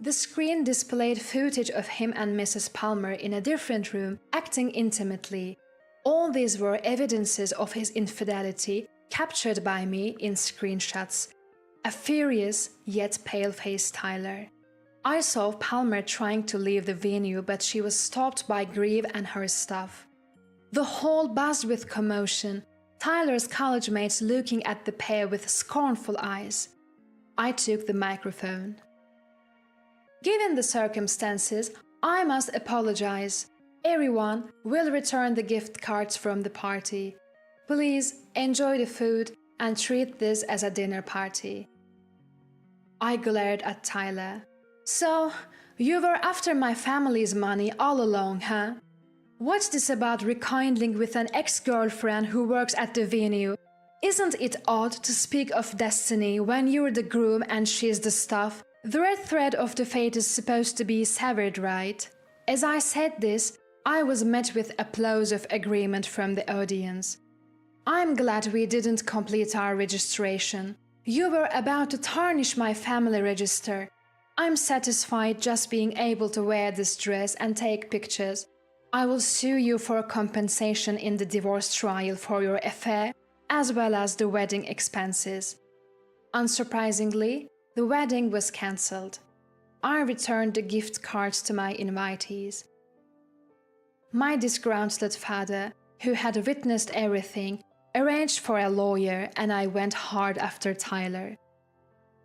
The screen displayed footage of him and Mrs. Palmer in a different room, acting intimately. All these were evidences of his infidelity, captured by me in screenshots. A furious yet pale-faced Tyler. I saw Palmer trying to leave the venue, but she was stopped by Grieve and her staff. The hall buzzed with commotion, Tyler's college mates looking at the pair with scornful eyes. I took the microphone. Given the circumstances, I must apologize. Everyone will return the gift cards from the party. Please enjoy the food and treat this as a dinner party. I glared at Tyler. So, you were after my family's money all along, huh? What's this about rekindling with an ex-girlfriend who works at the venue? Isn't it odd to speak of destiny when you're the groom and she's the staff? The red thread of the fate is supposed to be severed, right? As I said this, I was met with applause of agreement from the audience. I'm glad we didn't complete our registration. You were about to tarnish my family register. I'm satisfied just being able to wear this dress and take pictures. I will sue you for compensation in the divorce trial for your affair, as well as the wedding expenses. Unsurprisingly, the wedding was cancelled. I returned the gift cards to my invitees. My disgruntled father, who had witnessed everything, arranged for a lawyer, and I went hard after Tyler.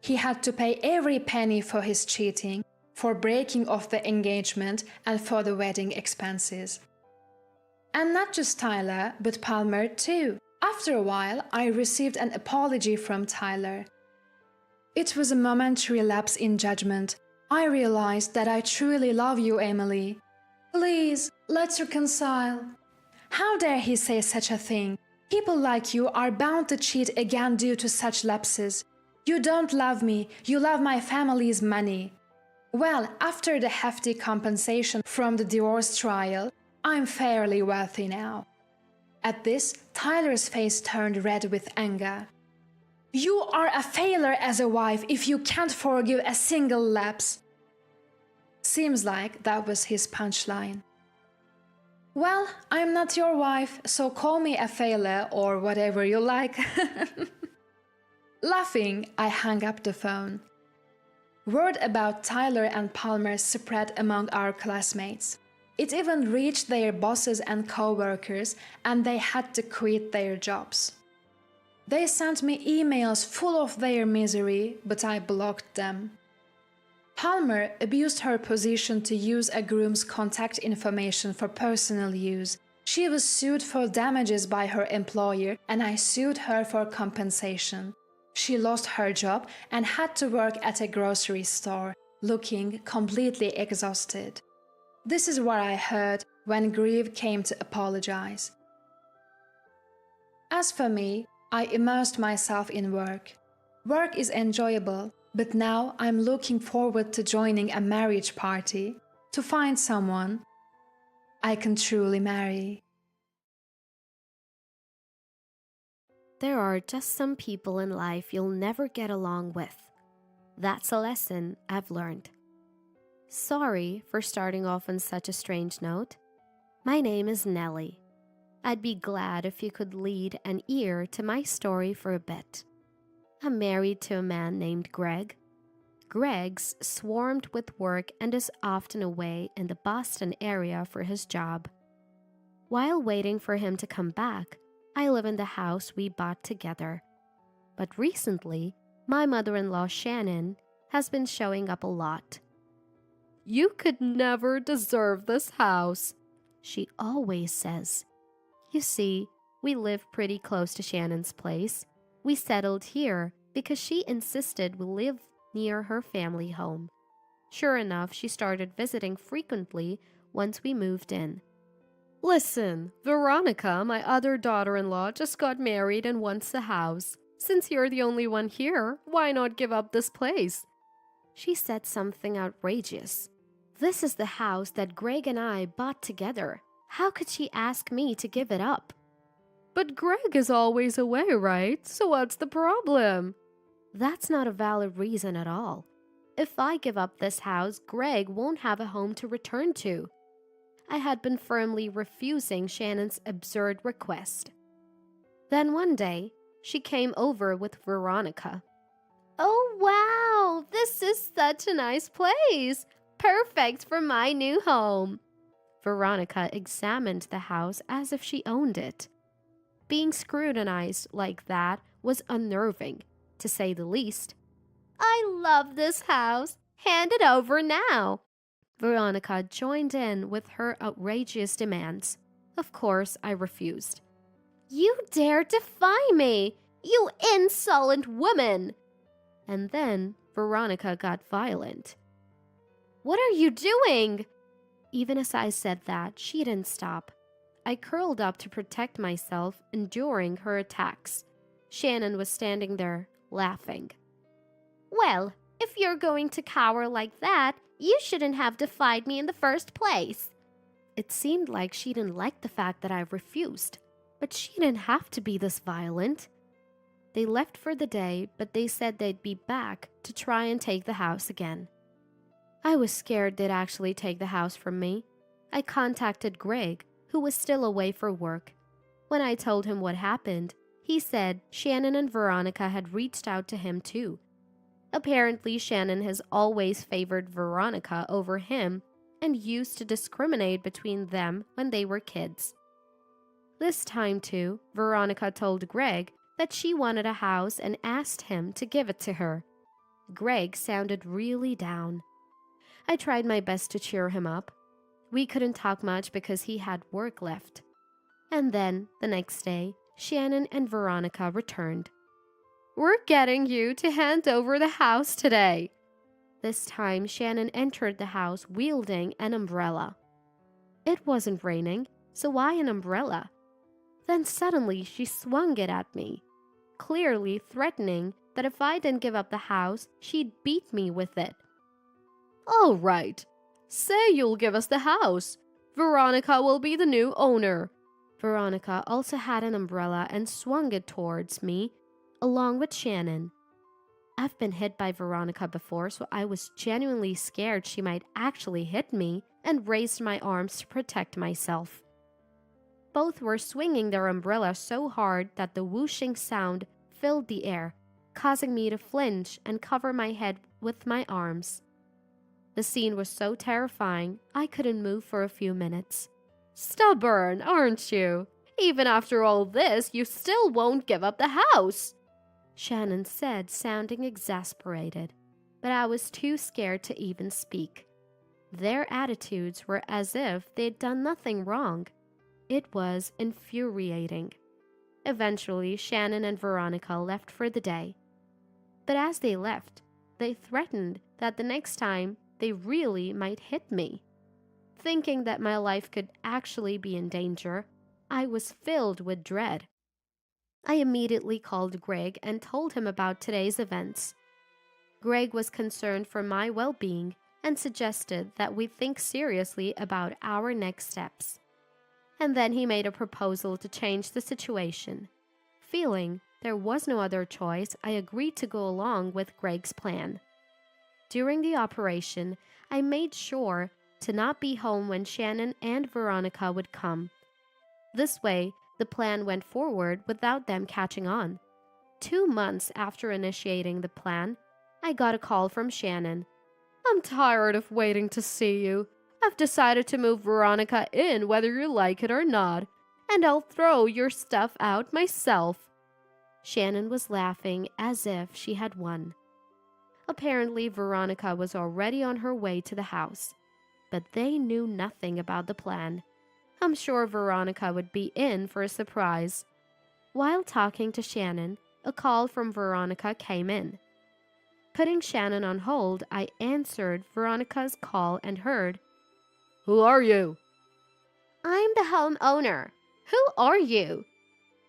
He had to pay every penny for his cheating, for breaking off the engagement, and for the wedding expenses. And not just Tyler, but Palmer too. After a while, I received an apology from Tyler. It was a momentary lapse in judgment. I realized that I truly love you, Emily. Please, let's reconcile. How dare he say such a thing? People like you are bound to cheat again due to such lapses. You don't love me, you love my family's money. Well, after the hefty compensation from the divorce trial, I'm fairly wealthy now. At this, Tyler's face turned red with anger. You are a failure as a wife if you can't forgive a single lapse. Seems like that was his punchline. Well, I'm not your wife, so call me a failure or whatever you like. Laughing, I hung up the phone. Word about Tyler and Palmer spread among our classmates. It even reached their bosses and co-workers, and they had to quit their jobs. They sent me emails full of their misery, but I blocked them. Palmer abused her position to use a groom's contact information for personal use. She was sued for damages by her employer, and I sued her for compensation. She lost her job and had to work at a grocery store, looking completely exhausted. This is what I heard when Grieve came to apologize. As for me, I immersed myself in work. Work is enjoyable, but now I'm looking forward to joining a marriage party to find someone I can truly marry. There are just some people in life you'll never get along with. That's a lesson I've learned. Sorry for starting off on such a strange note. My name is Nellie. I'd be glad if you could lead an ear to my story for a bit. I'm married to a man named Greg. Greg's swarmed with work and is often away in the Boston area for his job. While waiting for him to come back, I live in the house we bought together. But recently, my mother-in-law Shannon has been showing up a lot. "You could never deserve this house," she always says. You see, we live pretty close to Shannon's place. We settled here because she insisted we live near her family home. Sure enough, she started visiting frequently once we moved in. "Listen, Veronica, my other daughter-in-law, just got married and wants the house. Since you're the only one here, why not give up this place?" She said something outrageous. This is the house that Greg and I bought together. How could she ask me to give it up? "But Greg is always away, right? So what's the problem?" That's not a valid reason at all. If I give up this house, Greg won't have a home to return to. I had been firmly refusing Shannon's absurd request. Then one day, she came over with Veronica. "Oh wow, this is such a nice place. Perfect for my new home." Veronica examined the house as if she owned it. Being scrutinized like that was unnerving, to say the least. "I love this house. Hand it over now." Veronica joined in with her outrageous demands. Of course, I refused. "You dare defy me, you insolent woman!" And then Veronica got violent. "What are you doing?" Even as I said that, she didn't stop. I curled up to protect myself, enduring her attacks. Shannon was standing there, laughing. "Well, if you're going to cower like that, you shouldn't have defied me in the first place." It seemed like she didn't like the fact that I refused, but she didn't have to be this violent. They left for the day, but they said they'd be back to try and take the house again. I was scared they'd actually take the house from me. I contacted Greg, who was still away for work. When I told him what happened, he said Shannon and Veronica had reached out to him too. Apparently, Shannon has always favored Veronica over him and used to discriminate between them when they were kids. This time too, Veronica told Greg that she wanted a house and asked him to give it to her. Greg sounded really down. I tried my best to cheer him up. We couldn't talk much because he had work left. And then, the next day, Shannon and Veronica returned. "We're getting you to hand over the house today." This time, Shannon entered the house wielding an umbrella. It wasn't raining, so why an umbrella? Then suddenly she swung it at me, clearly threatening that if I didn't give up the house, she'd beat me with it. "All right, say you'll give us the house. Veronica will be the new owner." Veronica also had an umbrella and swung it towards me, along with Shannon. I've been hit by Veronica before, so I was genuinely scared she might actually hit me and raised my arms to protect myself. Both were swinging their umbrella so hard that the whooshing sound filled the air, causing me to flinch and cover my head with my arms. The scene was so terrifying, I couldn't move for a few minutes. "Stubborn, aren't you? Even after all this, you still won't give up the house," Shannon said, sounding exasperated, but I was too scared to even speak. Their attitudes were as if they'd done nothing wrong. It was infuriating. Eventually, Shannon and Veronica left for the day. But as they left, they threatened that the next time they really might hit me. Thinking that my life could actually be in danger, I was filled with dread. I immediately called Greg and told him about today's events. Greg was concerned for my well-being and suggested that we think seriously about our next steps. And then he made a proposal to change the situation, feeling there was no other choice, I agreed to go along with Greg's plan. During the operation, I made sure to not be home when Shannon and Veronica would come. This way, the plan went forward without them catching on. 2 months after initiating the plan, I got a call from Shannon. "I'm tired of waiting to see you. I've decided to move Veronica in whether you like it or not, and I'll throw your stuff out myself." Shannon was laughing as if she had won. Apparently, Veronica was already on her way to the house, but they knew nothing about the plan. I'm sure Veronica would be in for a surprise. While talking to Shannon, a call from Veronica came in. Putting Shannon on hold, I answered Veronica's call and heard, "Who are you?" "I'm the homeowner. Who are you?"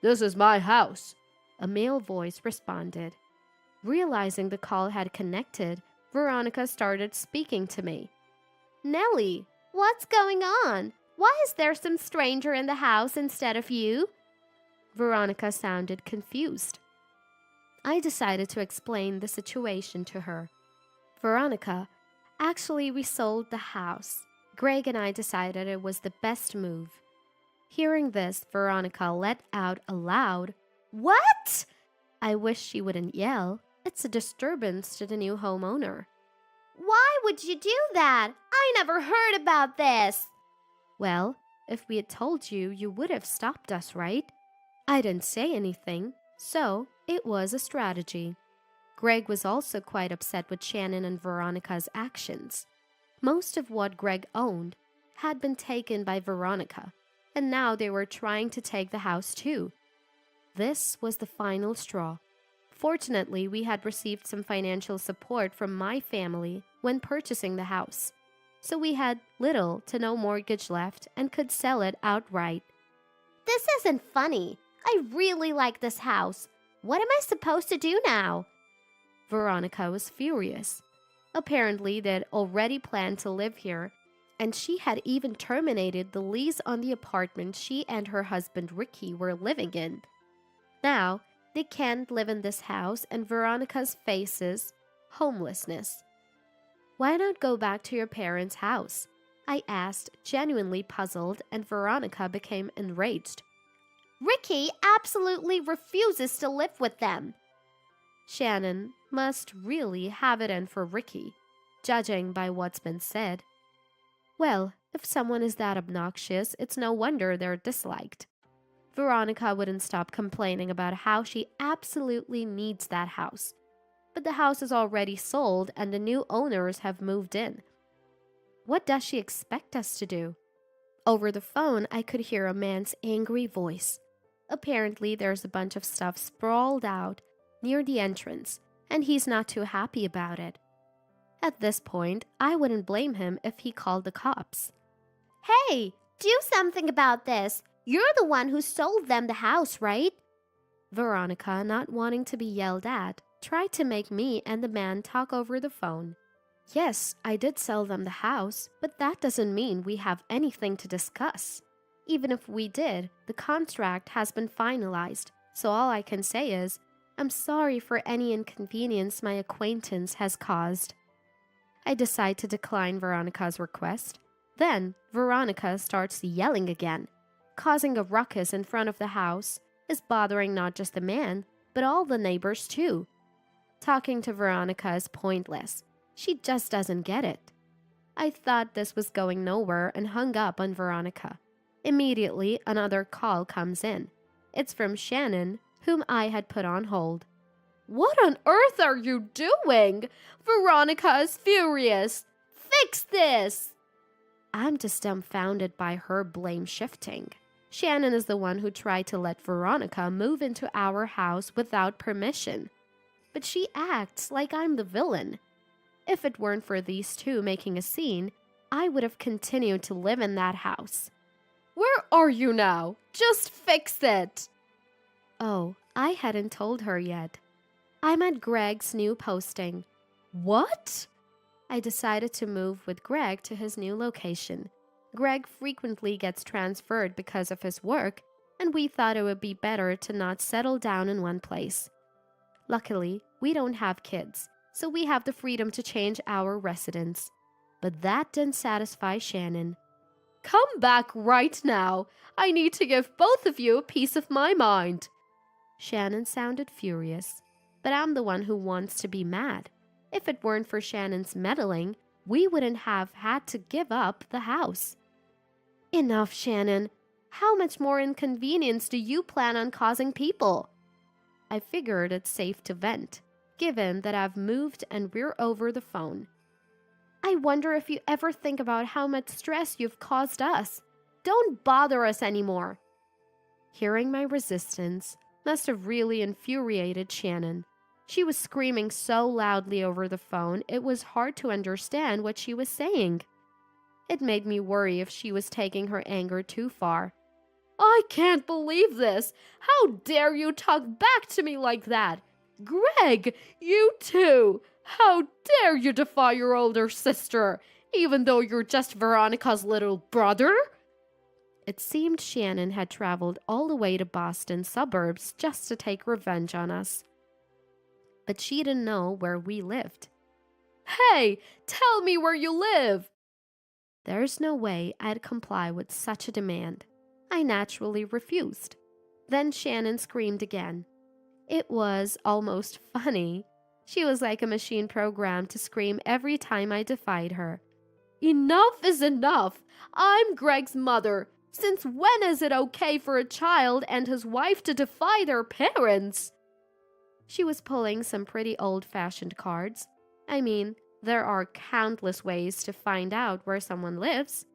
"This is my house," a male voice responded. Realizing the call had connected, Veronica started speaking to me. "Nellie, what's going on? Why is there some stranger in the house instead of you?" Veronica sounded confused. I decided to explain the situation to her. "Veronica, actually we sold the house. Greg and I decided it was the best move." Hearing this, Veronica let out a loud, "What?" I wish she wouldn't yell. It's a disturbance to the new homeowner. "Why would you do that? I never heard about this." "Well, if we had told you, you would have stopped us, right?" I didn't say anything, so it was a strategy. Greg was also quite upset with Shannon and Veronica's actions. Most of what Greg owned had been taken by Veronica, and now they were trying to take the house too. This was the final straw. Fortunately, we had received some financial support from my family when purchasing the house, so we had little to no mortgage left and could sell it outright. "This isn't funny. I really like this house. What am I supposed to do now?" Veronica was furious. Apparently, they'd already planned to live here, and she had even terminated the lease on the apartment she and her husband Ricky were living in. Now, they can't live in this house, and Veronica's faces homelessness. "Why not go back to your parents' house?" I asked, genuinely puzzled, and Veronica became enraged. "Ricky absolutely refuses to live with them." Shannon must really have it in for Ricky, judging by what's been said. Well, if someone is that obnoxious, it's no wonder they're disliked. Veronica wouldn't stop complaining about how she absolutely needs that house. But the house is already sold and the new owners have moved in. What does she expect us to do? Over the phone, I could hear a man's angry voice. Apparently, there's a bunch of stuff sprawled out near the entrance, and he's not too happy about it. At this point, I wouldn't blame him if he called the cops. "Hey, do something about this. You're the one who sold them the house, right?" Veronica, not wanting to be yelled at, tried to make me and the man talk over the phone. "Yes, I did sell them the house, but that doesn't mean we have anything to discuss. Even if we did, the contract has been finalized, so all I can say is, I'm sorry for any inconvenience my acquaintance has caused." I decide to decline Veronica's request. Then, Veronica starts yelling again. Causing a ruckus in front of the house is bothering not just the man, but all the neighbors too. Talking to Veronica is pointless. She just doesn't get it. I thought this was going nowhere and hung up on Veronica. Immediately, another call comes in. It's from Shannon, whom I had put on hold. "What on earth are you doing? Veronica is furious. Fix this!" I'm just dumbfounded by her blame shifting. Shannon is the one who tried to let Veronica move into our house without permission. But she acts like I'm the villain. If it weren't for these two making a scene, I would have continued to live in that house. "Where are you now? Just fix it!" Oh, I hadn't told her yet. I'm at Greg's new posting. What? I decided to move with Greg to his new location. Greg frequently gets transferred because of his work, and we thought it would be better to not settle down in one place. Luckily, we don't have kids, so we have the freedom to change our residence. But that didn't satisfy Shannon. "Come back right now. I need to give both of you a piece of my mind." Shannon sounded furious, but I'm the one who wants to be mad. If it weren't for Shannon's meddling, we wouldn't have had to give up the house. "Enough, Shannon. How much more inconvenience do you plan on causing people?" I figured it's safe to vent, given that I've moved and we're over the phone. "I wonder if you ever think about how much stress you've caused us. Don't bother us anymore." Hearing my resistance must have really infuriated Shannon. She was screaming so loudly over the phone, it was hard to understand what she was saying. It made me worry if she was taking her anger too far. "I can't believe this! How dare you talk back to me like that? Greg, you too! How dare you defy your older sister, even though you're just Veronica's little brother?" It seemed Shannon had traveled all the way to Boston suburbs just to take revenge on us. But she didn't know where we lived. "Hey, tell me where you live!" There's no way I'd comply with such a demand. I naturally refused. Then Shannon screamed again. It was almost funny. She was like a machine programmed to scream every time I defied her. "Enough is enough! I'm Greg's mother. Since when is it okay for a child and his wife to defy their parents?" She was pulling some pretty old-fashioned cards. I mean, there are countless ways to find out where someone lives.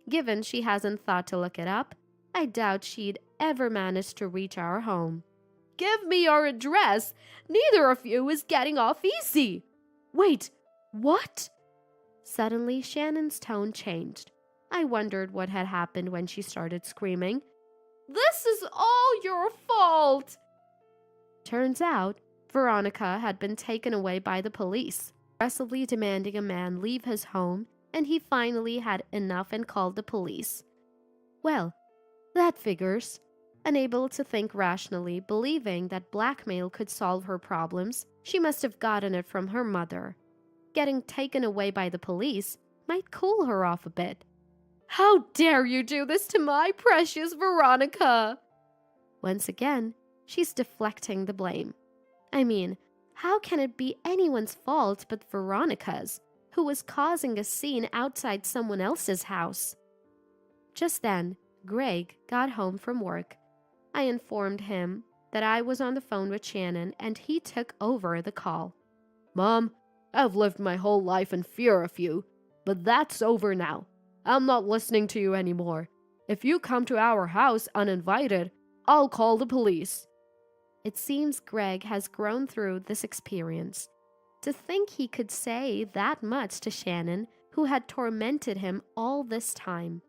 Given she hasn't thought to look it up, I doubt she'd ever manage to reach our home. "Give me your address! Neither of you is getting off easy!" "Wait, what?" Suddenly, Shannon's tone changed. I wondered what had happened when she started screaming. "This is all your fault!" Turns out, Veronica had been taken away by the police, aggressively demanding a man leave his home, and he finally had enough and called the police. Well, that figures. Unable to think rationally, believing that blackmail could solve her problems, she must have gotten it from her mother. Getting taken away by the police might cool her off a bit. "How dare you do this to my precious Veronica?" Once again, she's deflecting the blame. I mean, how can it be anyone's fault but Veronica's, who was causing a scene outside someone else's house? Just then, Greg got home from work. I informed him that I was on the phone with Shannon, and he took over the call. "Mom, I've lived my whole life in fear of you, but that's over now. I'm not listening to you anymore. If you come to our house uninvited, I'll call the police." It seems Greg has grown through this experience. To think he could say that much to Shannon, who had tormented him all this time.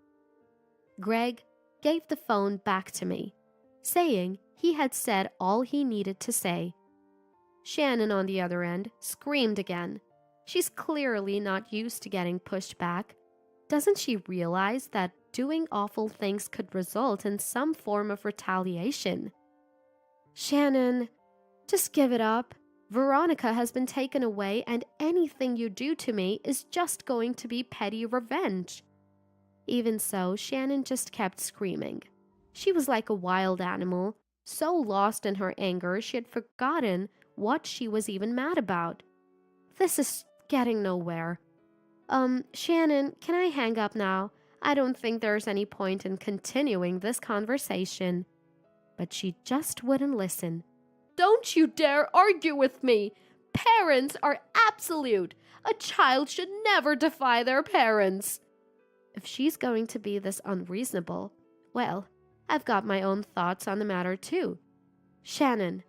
Greg gave the phone back to me, saying he had said all he needed to say. Shannon, on the other end, screamed again. She's clearly not used to getting pushed back. Doesn't she realize that doing awful things could result in some form of retaliation? "Shannon, just give it up. Veronica has been taken away, and anything you do to me is just going to be petty revenge." Even so, Shannon just kept screaming. She was like a wild animal, so lost in her anger she had forgotten what she was even mad about. This is getting nowhere. Shannon, can I hang up now? I don't think there's any point in continuing this conversation." But she just wouldn't listen. "Don't you dare argue with me! Parents are absolute! A child should never defy their parents!" If she's going to be this unreasonable, well, I've got my own thoughts on the matter too. Shannon,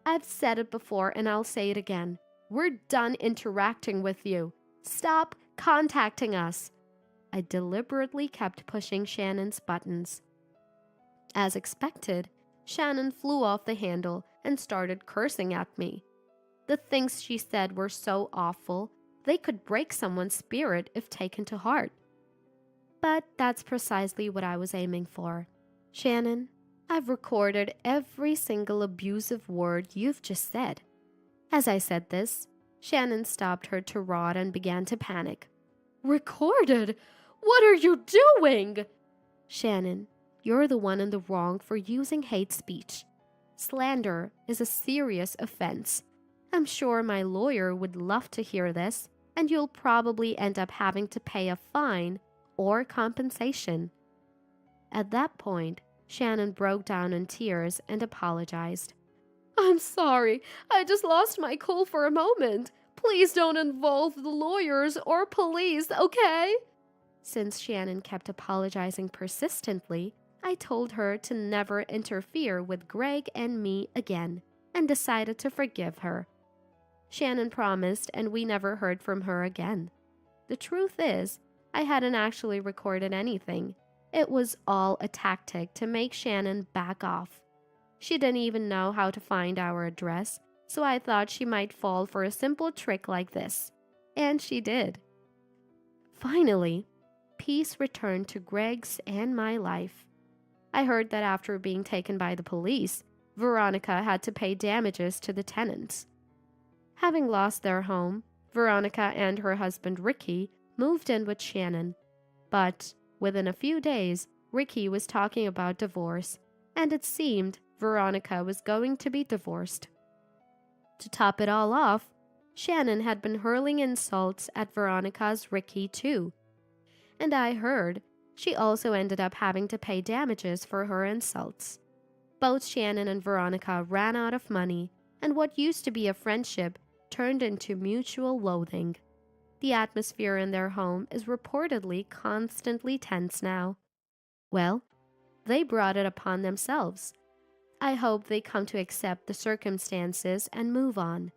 I've said it before and I'll say it again. We're done interacting with you. Stop contacting us. I deliberately kept pushing Shannon's buttons. As expected, Shannon flew off the handle and started cursing at me. The things she said were so awful, they could break someone's spirit if taken to heart. But that's precisely what I was aiming for. "Shannon, I've recorded every single abusive word you've just said." As I said this, Shannon stopped her tirade and began to panic. "Recorded? What are you doing?" "Shannon, you're the one in the wrong for using hate speech. Slander is a serious offense. I'm sure my lawyer would love to hear this, and you'll probably end up having to pay a fine or compensation." At that point, Shannon broke down in tears and apologized. "I'm sorry. I just lost my cool for a moment. Please don't involve the lawyers or police, okay?" Since Shannon kept apologizing persistently, I told her to never interfere with Greg and me again and decided to forgive her. Shannon promised, and we never heard from her again. The truth is, I hadn't actually recorded anything. It was all a tactic to make Shannon back off. She didn't even know how to find our address, so I thought she might fall for a simple trick like this. And she did. Finally, peace returned to Greg's and my life. I heard that after being taken by the police, Veronica had to pay damages to the tenants. Having lost their home, Veronica and her husband Ricky moved in with Shannon. But within a few days, Ricky was talking about divorce, and it seemed Veronica was going to be divorced. To top it all off, Shannon had been hurling insults at Veronica's Ricky too. And I heard she also ended up having to pay damages for her insults. Both Shannon and Veronica ran out of money, and what used to be a friendship turned into mutual loathing. The atmosphere in their home is reportedly constantly tense now. Well, they brought it upon themselves. I hope they come to accept the circumstances and move on.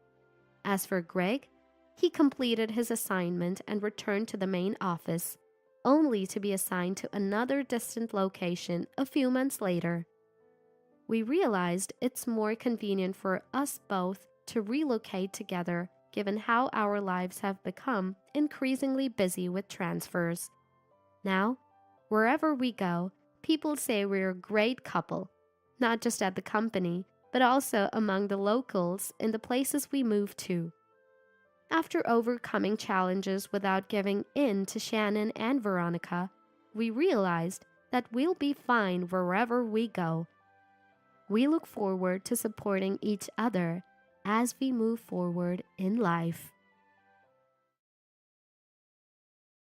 As for Greg, he completed his assignment and returned to the main office, only to be assigned to another distant location a few months later. We realized it's more convenient for us both to relocate together, given how our lives have become increasingly busy with transfers. Now, wherever we go, people say we're a great couple, not just at the company, but also among the locals in the places we move to. After overcoming challenges without giving in to Shannon and Veronica, we realized that we'll be fine wherever we go. We look forward to supporting each other as we move forward in life.